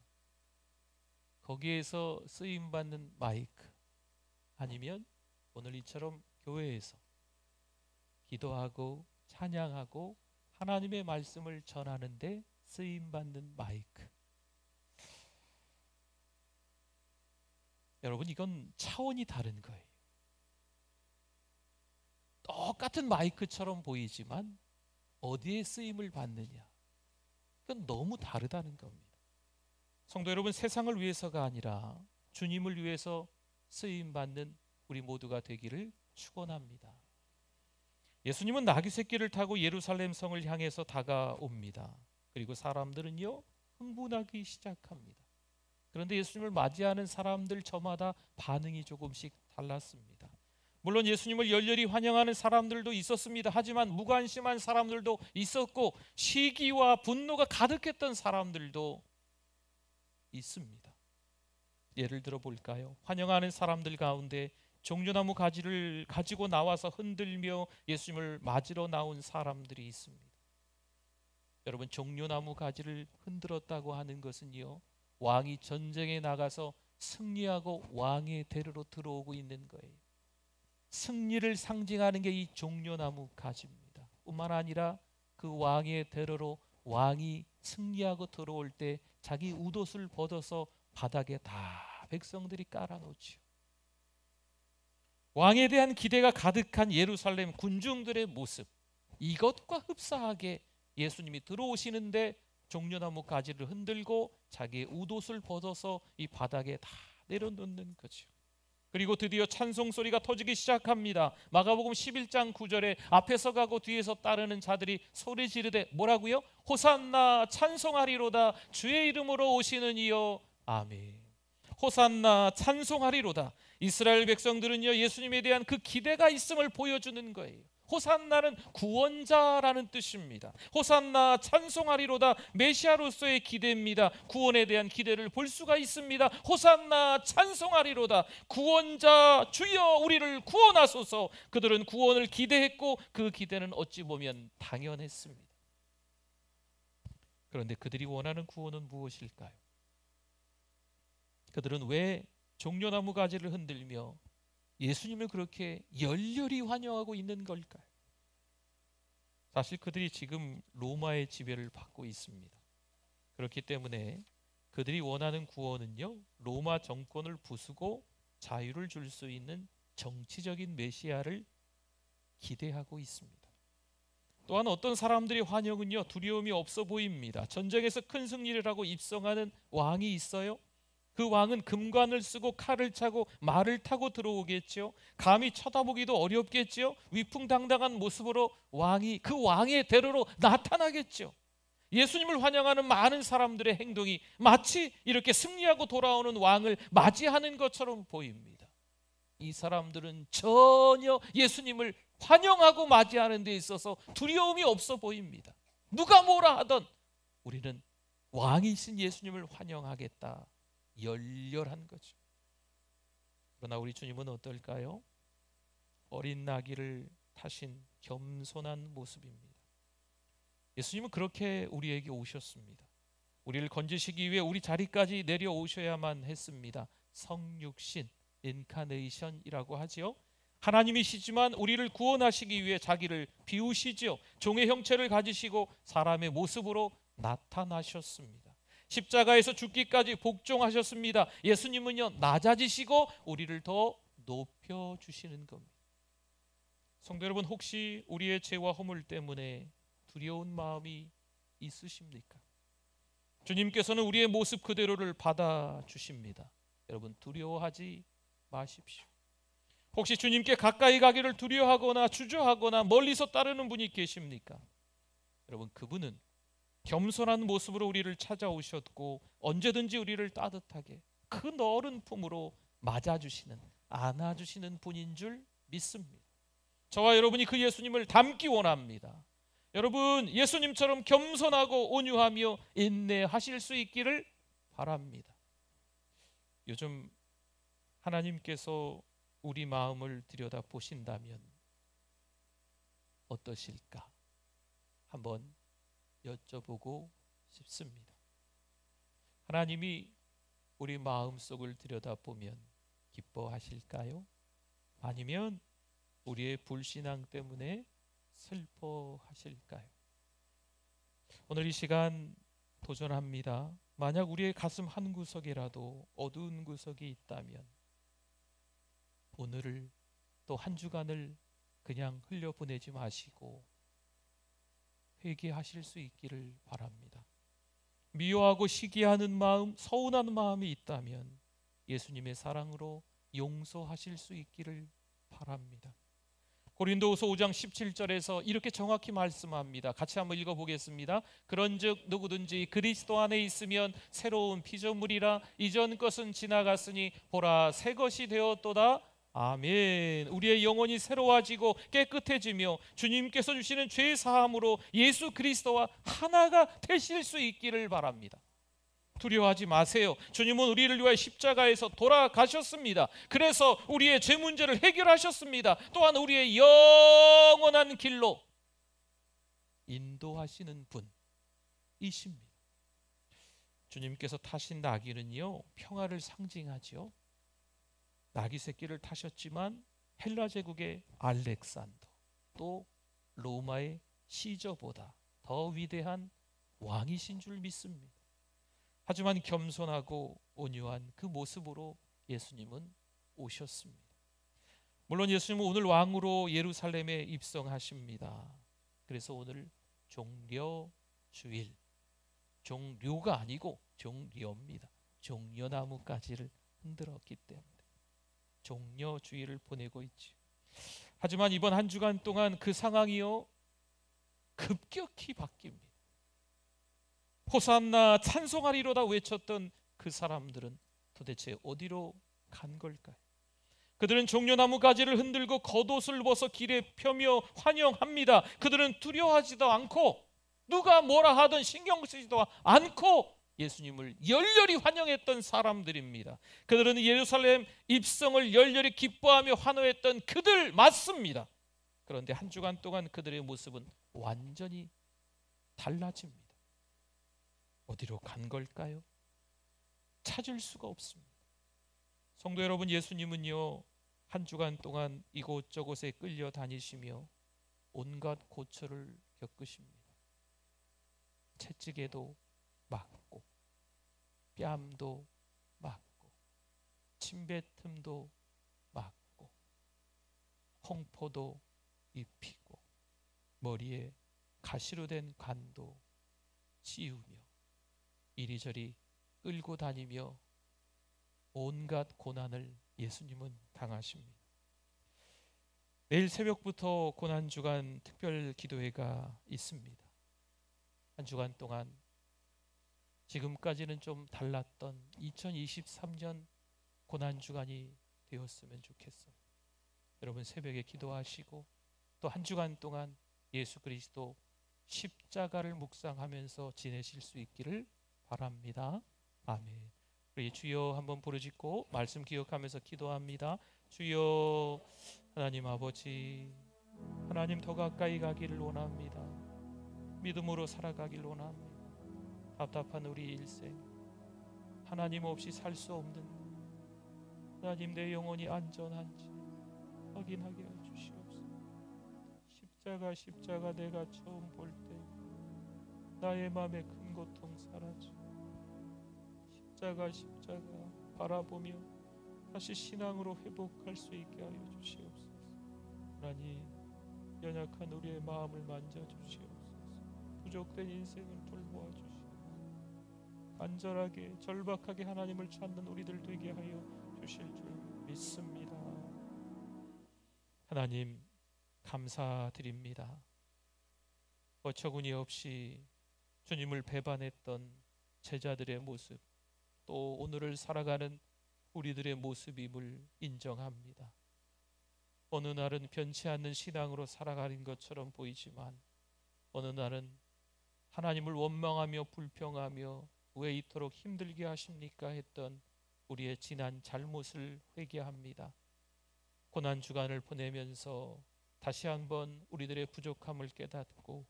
거기에서 쓰임 받는 마이크, 아니면 오늘 이처럼 교회에서 기도하고 찬양하고 하나님의 말씀을 전하는데 쓰임받는 마이크. 여러분, 이건 차원이 다른 거예요. 똑같은 마이크처럼 보이지만 어디에 쓰임을 받느냐, 이건 너무 다르다는 겁니다. 성도 여러분, 세상을 위해서가 아니라 주님을 위해서 쓰임받는 우리 모두가 되기를 축원합니다. 예수님은 나귀 새끼를 타고 예루살렘 성을 향해서 다가옵니다. 그리고 사람들은요, 흥분하기 시작합니다. 그런데 예수님을 맞이하는 사람들 저마다 반응이 조금씩 달랐습니다. 물론 예수님을 열렬히 환영하는 사람들도 있었습니다. 하지만 무관심한 사람들도 있었고 시기와 분노가 가득했던 사람들도 있습니다. 예를 들어 볼까요? 환영하는 사람들 가운데 종려나무 가지를 가지고 나와서 흔들며 예수님을 맞으러 나온 사람들이 있습니다. 여러분, 종려나무 가지를 흔들었다고 하는 것은요, 왕이 전쟁에 나가서 승리하고 왕의 대로로 들어오고 있는 거예요. 승리를 상징하는 게 이 종려나무 가지입니다. 뿐만 아니라 그 왕의 대로로 왕이 승리하고 들어올 때 자기 웃옷을 벗어서 바닥에 다 백성들이 깔아놓지요. 왕에 대한 기대가 가득한 예루살렘 군중들의 모습, 이것과 흡사하게 예수님이 들어오시는데 종려나무 가지를 흔들고 자기의 웃옷을 벗어서 이 바닥에 다 내려놓는 거죠. 그리고 드디어 찬송 소리가 터지기 시작합니다. 마가복음 11장 9절에 앞에서 가고 뒤에서 따르는 자들이 소리 지르되 뭐라고요? 호산나 찬송하리로다 주의 이름으로 오시는 이여 아멘. 호산나 찬송하리로다. 이스라엘 백성들은요 예수님에 대한 그 기대가 있음을 보여주는 거예요. 호산나는 구원자라는 뜻입니다. 호산나 찬송하리로다. 메시아로서의 기대입니다. 구원에 대한 기대를 볼 수가 있습니다. 호산나 찬송하리로다. 구원자 주여 우리를 구원하소서. 그들은 구원을 기대했고 그 기대는 어찌 보면 당연했습니다. 그런데 그들이 원하는 구원은 무엇일까요? 그들은 왜 종려나무 가지를 흔들며 예수님을 그렇게 열렬히 환영하고 있는 걸까요? 사실 그들이 지금 로마의 지배를 받고 있습니다. 그렇기 때문에 그들이 원하는 구원은요 로마 정권을 부수고 자유를 줄 수 있는 정치적인 메시아를 기대하고 있습니다. 또한 어떤 사람들의 환영은요 두려움이 없어 보입니다. 전쟁에서 큰 승리를 하고 입성하는 왕이 있어요. 그 왕은 금관을 쓰고 칼을 차고 말을 타고 들어오겠죠. 감히 쳐다보기도 어렵겠죠. 위풍당당한 모습으로 왕이 그 왕의 대로로 나타나겠죠. 예수님을 환영하는 많은 사람들의 행동이 마치 이렇게 승리하고 돌아오는 왕을 맞이하는 것처럼 보입니다. 이 사람들은 전혀 예수님을 환영하고 맞이하는 데 있어서 두려움이 없어 보입니다. 누가 뭐라 하던 우리는 왕이신 예수님을 환영하겠다. 열렬한 거죠. 그러나 우리 주님은 어떨까요? 어린 나귀를 타신 겸손한 모습입니다. 예수님은 그렇게 우리에게 오셨습니다. 우리를 건지시기 위해 우리 자리까지 내려오셔야만 했습니다. 성육신, 인카네이션이라고 하지요. 하나님이시지만 우리를 구원하시기 위해 자기를 비우시지요. 종의 형체를 가지시고 사람의 모습으로 나타나셨습니다. 십자가에서 죽기까지 복종하셨습니다. 예수님은요 낮아지시고 우리를 더 높여주시는 겁니다. 성도 여러분, 혹시 우리의 죄와 허물 때문에 두려운 마음이 있으십니까? 주님께서는 우리의 모습 그대로를 받아주십니다. 여러분 두려워하지 마십시오. 혹시 주님께 가까이 가기를 두려워하거나 주저하거나 멀리서 따르는 분이 계십니까? 여러분 그분은 겸손한 모습으로 우리를 찾아오셨고 언제든지 우리를 따뜻하게 그 넓은 품으로 맞아주시는 안아주시는 분인 줄 믿습니다. 저와 여러분이 그 예수님을 닮기 원합니다. 여러분 예수님처럼 겸손하고 온유하며 인내하실 수 있기를 바랍니다. 요즘 하나님께서 우리 마음을 들여다 보신다면 어떠실까? 한번 여쭤보고 싶습니다. 하나님이 우리 마음속을 들여다보면 기뻐하실까요? 아니면 우리의 불신앙 때문에 슬퍼하실까요? 오늘 이 시간 도전합니다. 만약 우리의 가슴 한 구석이라도 어두운 구석이 있다면 오늘을 또 한 주간을 그냥 흘려보내지 마시고 회개하실 수 있기를 바랍니다. 미워하고 시기하는 마음, 서운한 마음이 있다면 예수님의 사랑으로 용서하실 수 있기를 바랍니다. 고린도후서 5장 17절에서 이렇게 정확히 말씀합니다. 같이 한번 읽어보겠습니다. 그런즉 누구든지 그리스도 안에 있으면 새로운 피조물이라 이전 것은 지나갔으니 보라 새 것이 되었도다. 아멘. 우리의 영혼이 새로워지고 깨끗해지며 주님께서 주시는 죄 사함으로 예수 그리스도와 하나가 되실 수 있기를 바랍니다. 두려워하지 마세요. 주님은 우리를 위하여 십자가에서 돌아가셨습니다. 그래서 우리의 죄 문제를 해결하셨습니다. 또한 우리의 영원한 길로 인도하시는 분이십니다. 주님께서 타신 나귀는요 평화를 상징하죠. 나귀 새끼를 타셨지만 헬라 제국의 알렉산더 또 로마의 시저보다 더 위대한 왕이신 줄 믿습니다. 하지만 겸손하고 온유한 그 모습으로 예수님은 오셨습니다. 물론 예수님은 오늘 왕으로 예루살렘에 입성하십니다. 그래서 오늘 종려주일, 종류가 아니고 종려입니다. 종려나무가지를 흔들었기 때문에 종려주일을 보내고 있죠. 하지만 이번 한 주간 동안 그 상황이요 급격히 바뀝니다. 호산나 찬송하리로다 외쳤던 그 사람들은 도대체 어디로 간 걸까요? 그들은 종려나무 가지를 흔들고 겉옷을 벗어 길에 펴며 환영합니다. 그들은 두려워하지도 않고 누가 뭐라 하든 신경 쓰지도 않고 예수님을 열렬히 환영했던 사람들입니다. 그들은 예루살렘 입성을 열렬히 기뻐하며 환호했던 그들 맞습니다. 그런데 한 주간 동안 그들의 모습은 완전히 달라집니다. 어디로 간 걸까요? 찾을 수가 없습니다. 성도 여러분, 예수님은요 한 주간 동안 이곳저곳에 끌려 다니시며 온갖 고초를 겪으십니다. 채찍에도 맞고 뺨도 맞고 침뱉음도 맞고 홍포도 입히고 머리에 가시로 된 관도 씌우며 이리저리 끌고 다니며 온갖 고난을 예수님은 당하십니다. 내일 새벽부터 고난주간 특별 기도회가 있습니다. 한 주간 동안 지금까지는 좀 달랐던 2023년 고난주간이 되었으면 좋겠어요. 여러분 새벽에 기도하시고 또 한 주간 동안 예수 그리스도 십자가를 묵상하면서 지내실 수 있기를 바랍니다. 아멘. 우리 주여 한번 부르짖고 말씀 기억하면서 기도합니다. 주여 하나님 아버지, 하나님 더 가까이 가기를 원합니다. 믿음으로 살아가길 원합니다. 답답한 우리 일생, 하나님 없이 살 수 없는 하나님 내 영혼이 안전한지 확인하게 해주시옵소서. 십자가 내가 처음 볼 때 나의 마음의 큰 고통 사라져 십자가 바라보며 다시 신앙으로 회복할 수 있게 하여 주시옵소서. 하나님 연약한 우리의 마음을 만져주시옵소서. 부족된 인생을 돌보아 주시옵소서. 간절하게 절박하게 하나님을 찾는 우리들 되게 하여 주실 줄 믿습니다. 하나님 감사드립니다. 어처구니 없이 주님을 배반했던 제자들의 모습, 또 오늘을 살아가는 우리들의 모습임을 인정합니다. 어느 날은 변치 않는 신앙으로 살아가는 것처럼 보이지만 어느 날은 하나님을 원망하며 불평하며 왜 이토록 힘들게 하십니까 했던 우리의 지난 잘못을 회개합니다. 고난주간을 보내면서 다시 한번 우리들의 부족함을 깨닫고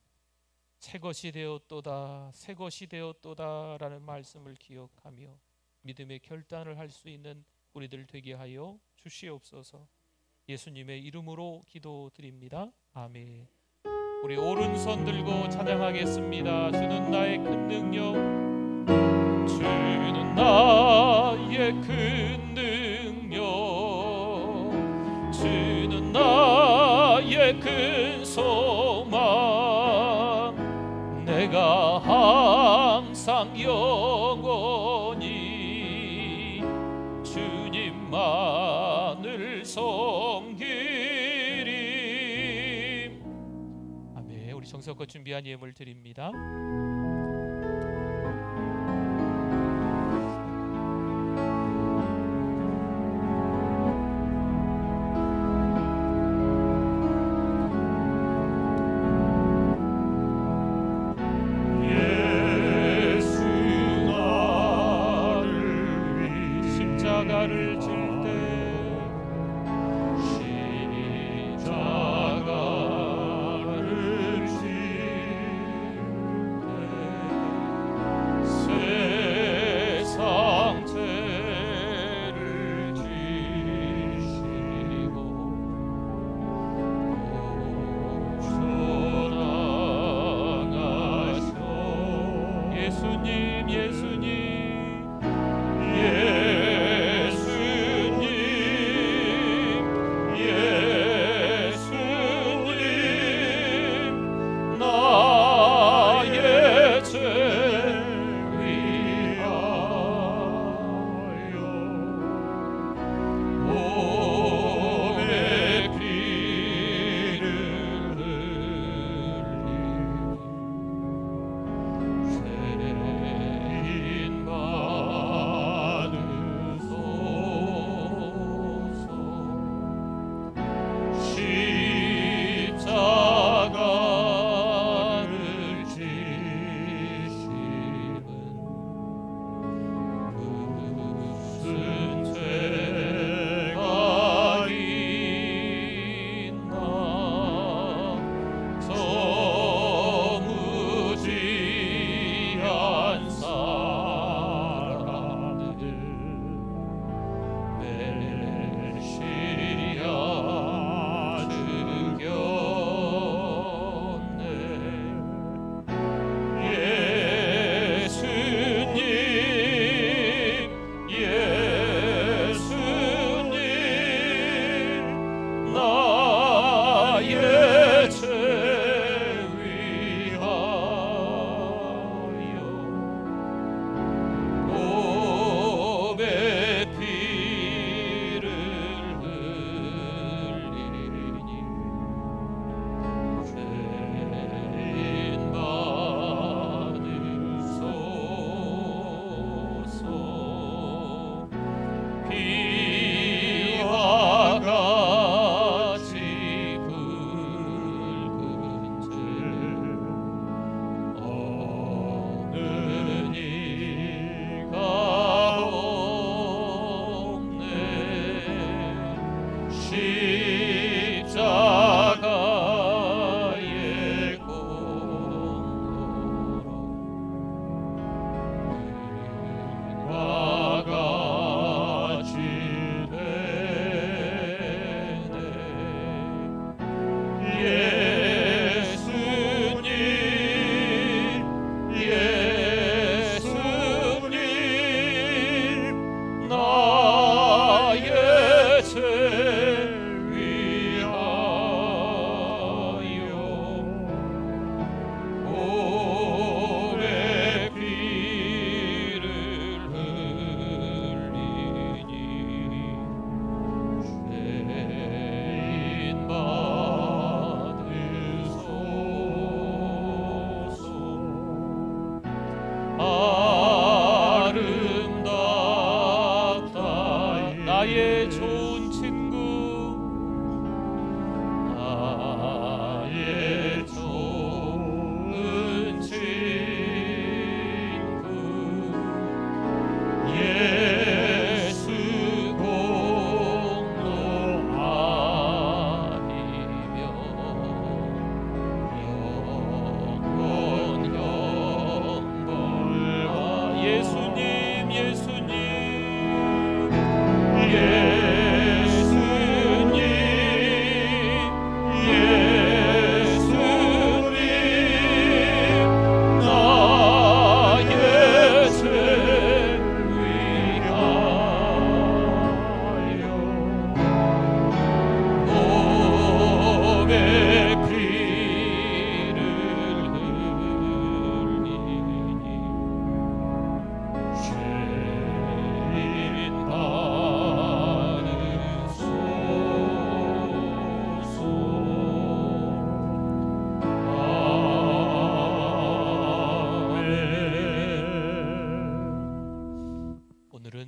새것이 되었도다 새것이 되었도다 라는 말씀을 기억하며 믿음의 결단을 할 수 있는 우리들 되게 하여 주시옵소서. 예수님의 이름으로 기도드립니다. 아멘. 우리 오른손 들고 찬양하겠습니다. 주는 나의 큰 능력, 주는 나의 큰 능력, 주는 나의 큰 소망, 내가 항상 영원히 주님만을 섬기리. 아멘. 우리 정성껏 준비한 예물 드립니다.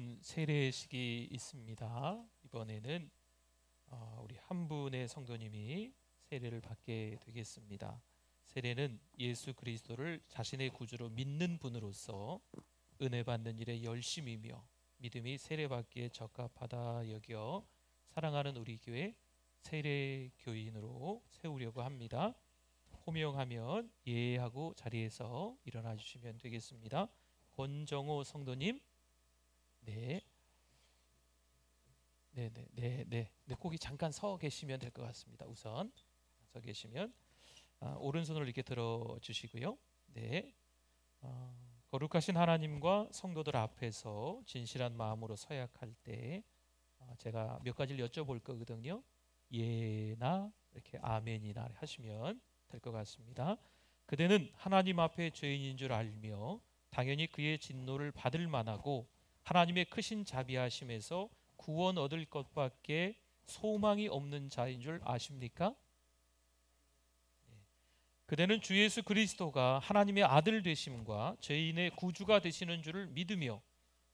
오늘은 세례식이 있습니다. 이번에는 우리 한 분의 성도님이 세례를 받게 되겠습니다. 세례는 예수 그리스도를 자신의 구주로 믿는 분으로서 은혜 받는 일에 열심이며 믿음이 세례받기에 적합하다 여겨 사랑하는 우리 교회 세례 교인으로 세우려고 합니다. 호명하면 예하고 자리에서 일어나 주시면 되겠습니다. 권정호 성도님, 네, 거기 잠깐 서 계시면 될 것 같습니다. 우선 서 계시면 오른손을 이렇게 들어 주시고요. 네, 거룩하신 하나님과 성도들 앞에서 진실한 마음으로 서약할 때 제가 몇 가지를 여쭤볼 거거든요. 예나 이렇게 아멘이나 하시면 될 것 같습니다. 그대는 하나님 앞에 죄인인 줄 알며 당연히 그의 진노를 받을 만하고 하나님의 크신 자비하심에서 구원 얻을 것밖에 소망이 없는 자인 줄 아십니까? 그대는 주 예수 그리스도가 하나님의 아들 되심과 죄인의 구주가 되시는 줄을 믿으며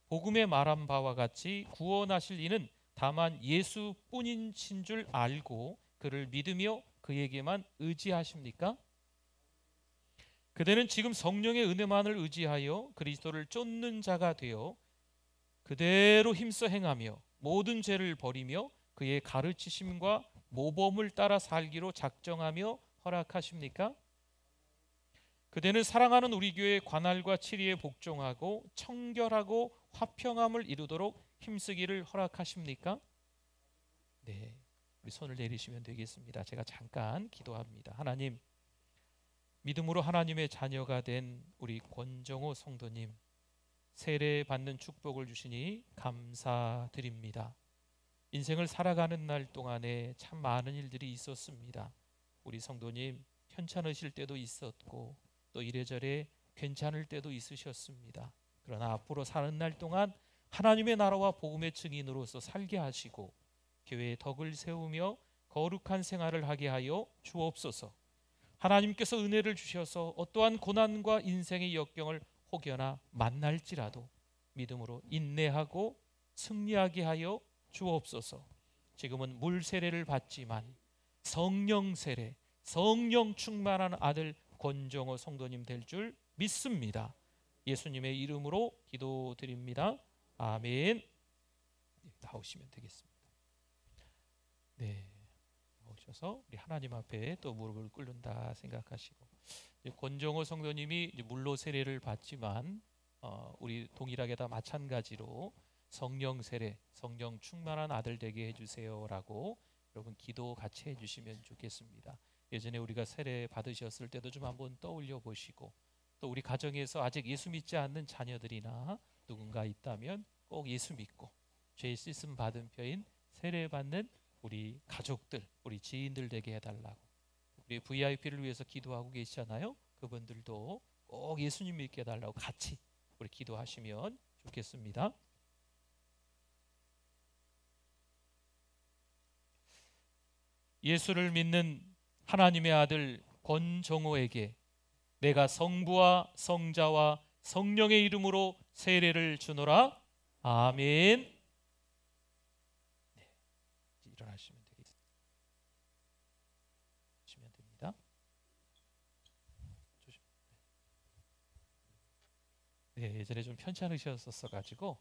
복음에 말한 바와 같이 구원하실 이는 다만 예수뿐인 줄 알고 그를 믿으며 그에게만 의지하십니까? 그대는 지금 성령의 은혜만을 의지하여 그리스도를 쫓는 자가 되어 그대로 힘써 행하며 모든 죄를 버리며 그의 가르치심과 모범을 따라 살기로 작정하며 허락하십니까? 그대는 사랑하는 우리 교회 관할과 치리에 복종하고 청결하고 화평함을 이루도록 힘쓰기를 허락하십니까? 네, 우리 손을 내리시면 되겠습니다. 제가 잠깐 기도합니다. 하나님, 믿음으로 하나님의 자녀가 된 우리 권정호 성도님 세례 받는 축복을 주시니 감사드립니다. 인생을 살아가는 날 동안에 참 많은 일들이 있었습니다. 우리 성도님 편찮으실 때도 있었고 또 이래저래 괜찮을 때도 있으셨습니다. 그러나 앞으로 사는 날 동안 하나님의 나라와 복음의 증인으로서 살게 하시고 교회의 덕을 세우며 거룩한 생활을 하게 하여 주옵소서. 하나님께서 은혜를 주셔서 어떠한 고난과 인생의 역경을 혹여나 만날지라도 믿음으로 인내하고 승리하게 하여 주옵소서. 지금은 물 세례를 받지만 성령 세례, 성령 충만한 아들 권정호 성도님 될 줄 믿습니다. 예수님의 이름으로 기도드립니다. 아멘. 나오시면 되겠습니다. 네, 나오셔서 우리 하나님 앞에 또 무릎을 꿇는다 생각하시고, 권정호 성도님이 물로 세례를 받지만 우리 동일하게 다 마찬가지로 성령 세례, 성령 충만한 아들 되게 해주세요라고 여러분 기도 같이 해주시면 좋겠습니다. 예전에 우리가 세례 받으셨을 때도 좀 한번 떠올려 보시고, 또 우리 가정에서 아직 예수 믿지 않는 자녀들이나 누군가 있다면 꼭 예수 믿고 죄 씻음 받은 표인 세례 받는 우리 가족들, 우리 지인들 되게 해달라고, 우리 VIP를 위해서 기도하고 계시잖아요. 그분들도 꼭 예수님 믿게 해달라고 같이 우리 기도하시면 좋겠습니다. 예수를 믿는 하나님의 아들 권정호에게 내가 성부와 성자와 성령의 이름으로 세례를 주노라. 아멘. 네, 일어나시면 됩니다. 네, 예전에 좀 편찮으셨었어 가지고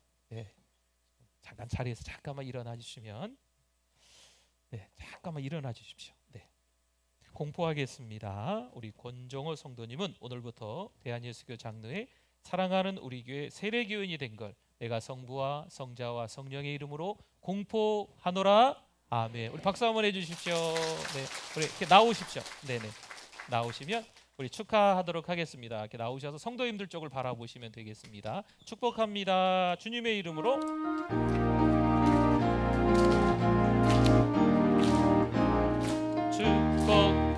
잠깐 자리에서 잠깐만 일어나 주시면, 잠깐만 일어나 주십시오. 공포하겠습니다. 우리 권정호 성도님은 오늘부터 대한예수교 장로회 사랑하는 우리 교회 세례교인이 된 걸 내가 성부와 성자와 성령의 이름으로 공포하노라. 아멘. 우리 박수 한번 해주십시오. 네, 우리 이렇게 나오십시오. 네네, 나오시면 우리 축하하도록 하겠습니다. 이렇게 나오셔서 성도님들 쪽을 바라보시면 되겠습니다. 축복합니다. 주님의 이름으로.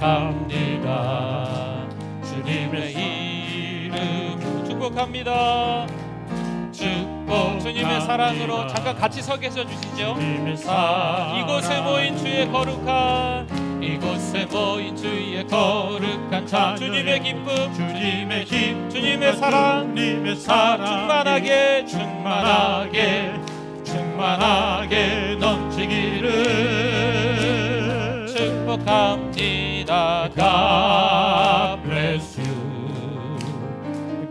축복합니다. 주님의 이름 축복합니다. 주님의 사랑으로 잠깐 같이 서 계셔 주시죠. 이곳에 모인 주의 거룩한 이곳에 모인 주의 거룩한 자, 주님의 기쁨, 주님의 힘, 주님의 사랑, 주님의 사랑 충만하게 넘치기를 축복합니다. God bless you.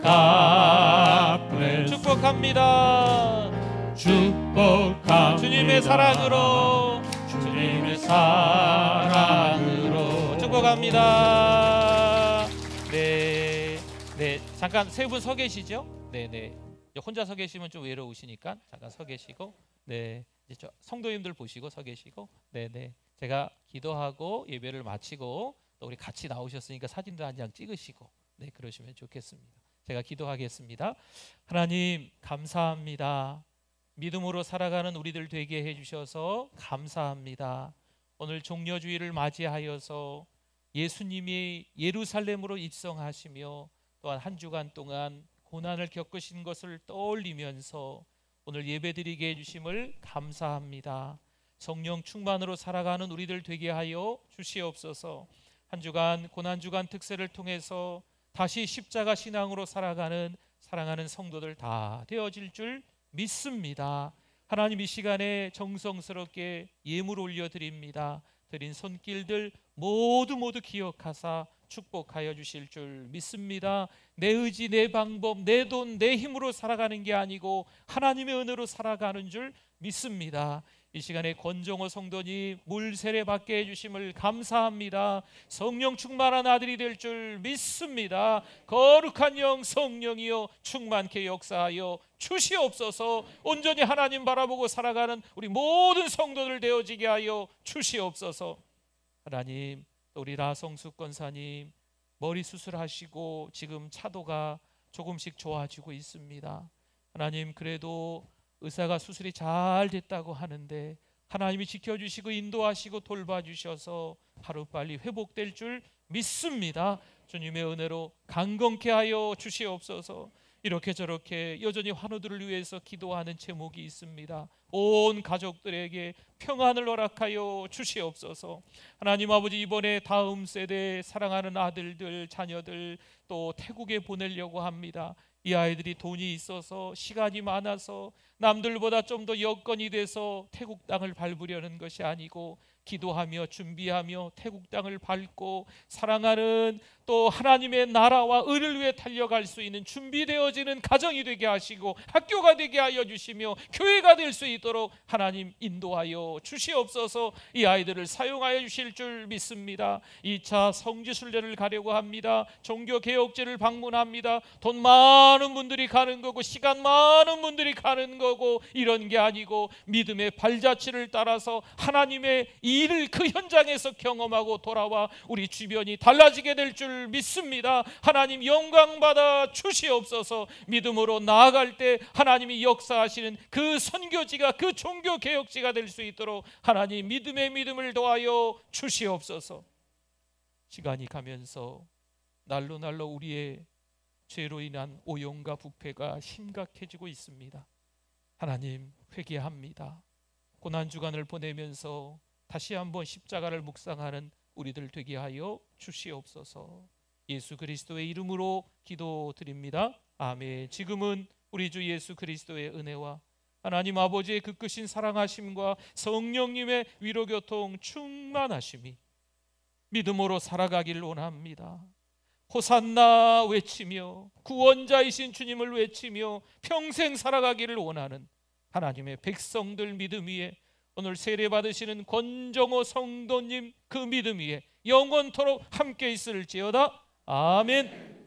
God bless you. 축복합니다. 축복합니다. 주님의 사랑으로, 주님의 사랑으로 축복합니다. 네, 잠깐 세 분 서 계시죠? 네. 혼자 서 계시면 좀 외로우시니까 잠깐 서 계시고, 네, 이제 성도님들 보시고 서 계시고, 네. 제가 기도하고 예배를 마치고 또 우리 같이 나오셨으니까 사진도 한 장 찍으시고, 네, 그러시면 좋겠습니다. 제가 기도하겠습니다. 하나님 감사합니다. 믿음으로 살아가는 우리들 되게 해주셔서 감사합니다. 오늘 종려주의를 맞이하여서 예수님이 예루살렘으로 입성하시며 또한 한 주간 동안 고난을 겪으신 것을 떠올리면서 오늘 예배드리게 해주심을 감사합니다. 성령 충만으로 살아가는 우리들 되게 하여 주시옵소서. 한 주간 고난주간 특세를 통해서 다시 십자가 신앙으로 살아가는 사랑하는 성도들 다 되어질 줄 믿습니다. 하나님 이 시간에 정성스럽게 예물 올려드립니다. 드린 손길들 모두 기억하사 축복하여 주실 줄 믿습니다. 내 의지, 내 방법, 내 돈, 내 힘으로 살아가는 게 아니고 하나님의 은혜로 살아가는 줄 믿습니다. 이 시간에 권정호 성도님 물 세례 받게 해주심을 감사합니다. 성령 충만한 아들이 될 줄 믿습니다. 거룩한 영 성령이여 충만케 역사하여 주시옵소서. 온전히 하나님 바라보고 살아가는 우리 모든 성도들 되어지게 하여 주시옵소서. 하나님, 또 우리 라성숙 권사님 머리 수술하시고 지금 차도가 조금씩 좋아지고 있습니다. 하나님, 그래도 의사가 수술이 잘 됐다고 하는데 하나님이 지켜주시고 인도하시고 돌봐주셔서 하루빨리 회복될 줄 믿습니다. 주님의 은혜로 강건케 하여 주시옵소서. 이렇게 저렇게 여전히 환우들을 위해서 기도하는 제목이 있습니다. 온 가족들에게 평안을 허락하여 주시옵소서. 하나님 아버지, 이번에 다음 세대 사랑하는 아들들 자녀들 또 태국에 보내려고 합니다. 이 아이들이 돈이 있어서 시간이 많아서 남들보다 좀 더 여건이 돼서 태국 땅을 밟으려는 것이 아니고 기도하며 준비하며 태국 땅을 밟고 사랑하는 또 하나님의 나라와 의를 위해 달려갈 수 있는 준비되어지는 가정이 되게 하시고 학교가 되게 하여 주시며 교회가 될 수 있도록 하나님 인도하여 주시옵소서. 이 아이들을 사용하여 주실 줄 믿습니다. 2차 성지순례를 가려고 합니다. 종교개혁제를 방문합니다. 돈 많은 분들이 가는 거고 시간 많은 분들이 가는 거고 이런 게 아니고 믿음의 발자취를 따라서 하나님의 일을 그 현장에서 경험하고 돌아와 우리 주변이 달라지게 될 줄 믿습니다. 하나님 영광 받아 주시옵소서. 믿음으로 나아갈 때 하나님이 역사하시는 그 선교지가 그 종교개혁지가 될 수 있도록 하나님 믿음의 믿음을 더하여 주시옵소서. 시간이 가면서 날로 우리의 죄로 인한 오용과 부패가 심각해지고 있습니다. 하나님 회개합니다. 고난주간을 보내면서 다시 한번 십자가를 묵상하는 우리들 되게 하여 주시옵소서. 예수 그리스도의 이름으로 기도드립니다. 아멘. 지금은 우리 주 예수 그리스도의 은혜와 하나님 아버지의 그 크신 사랑하심과 성령님의 위로교통 충만하심이 믿음으로 살아가기를 원합니다. 호산나 외치며 구원자이신 주님을 외치며 평생 살아가기를 원하는 하나님의 백성들 믿음 위에 오늘 세례 받으시는 권정호 성도님 그 믿음 위에 영원토록 함께 있을지어다. 아멘.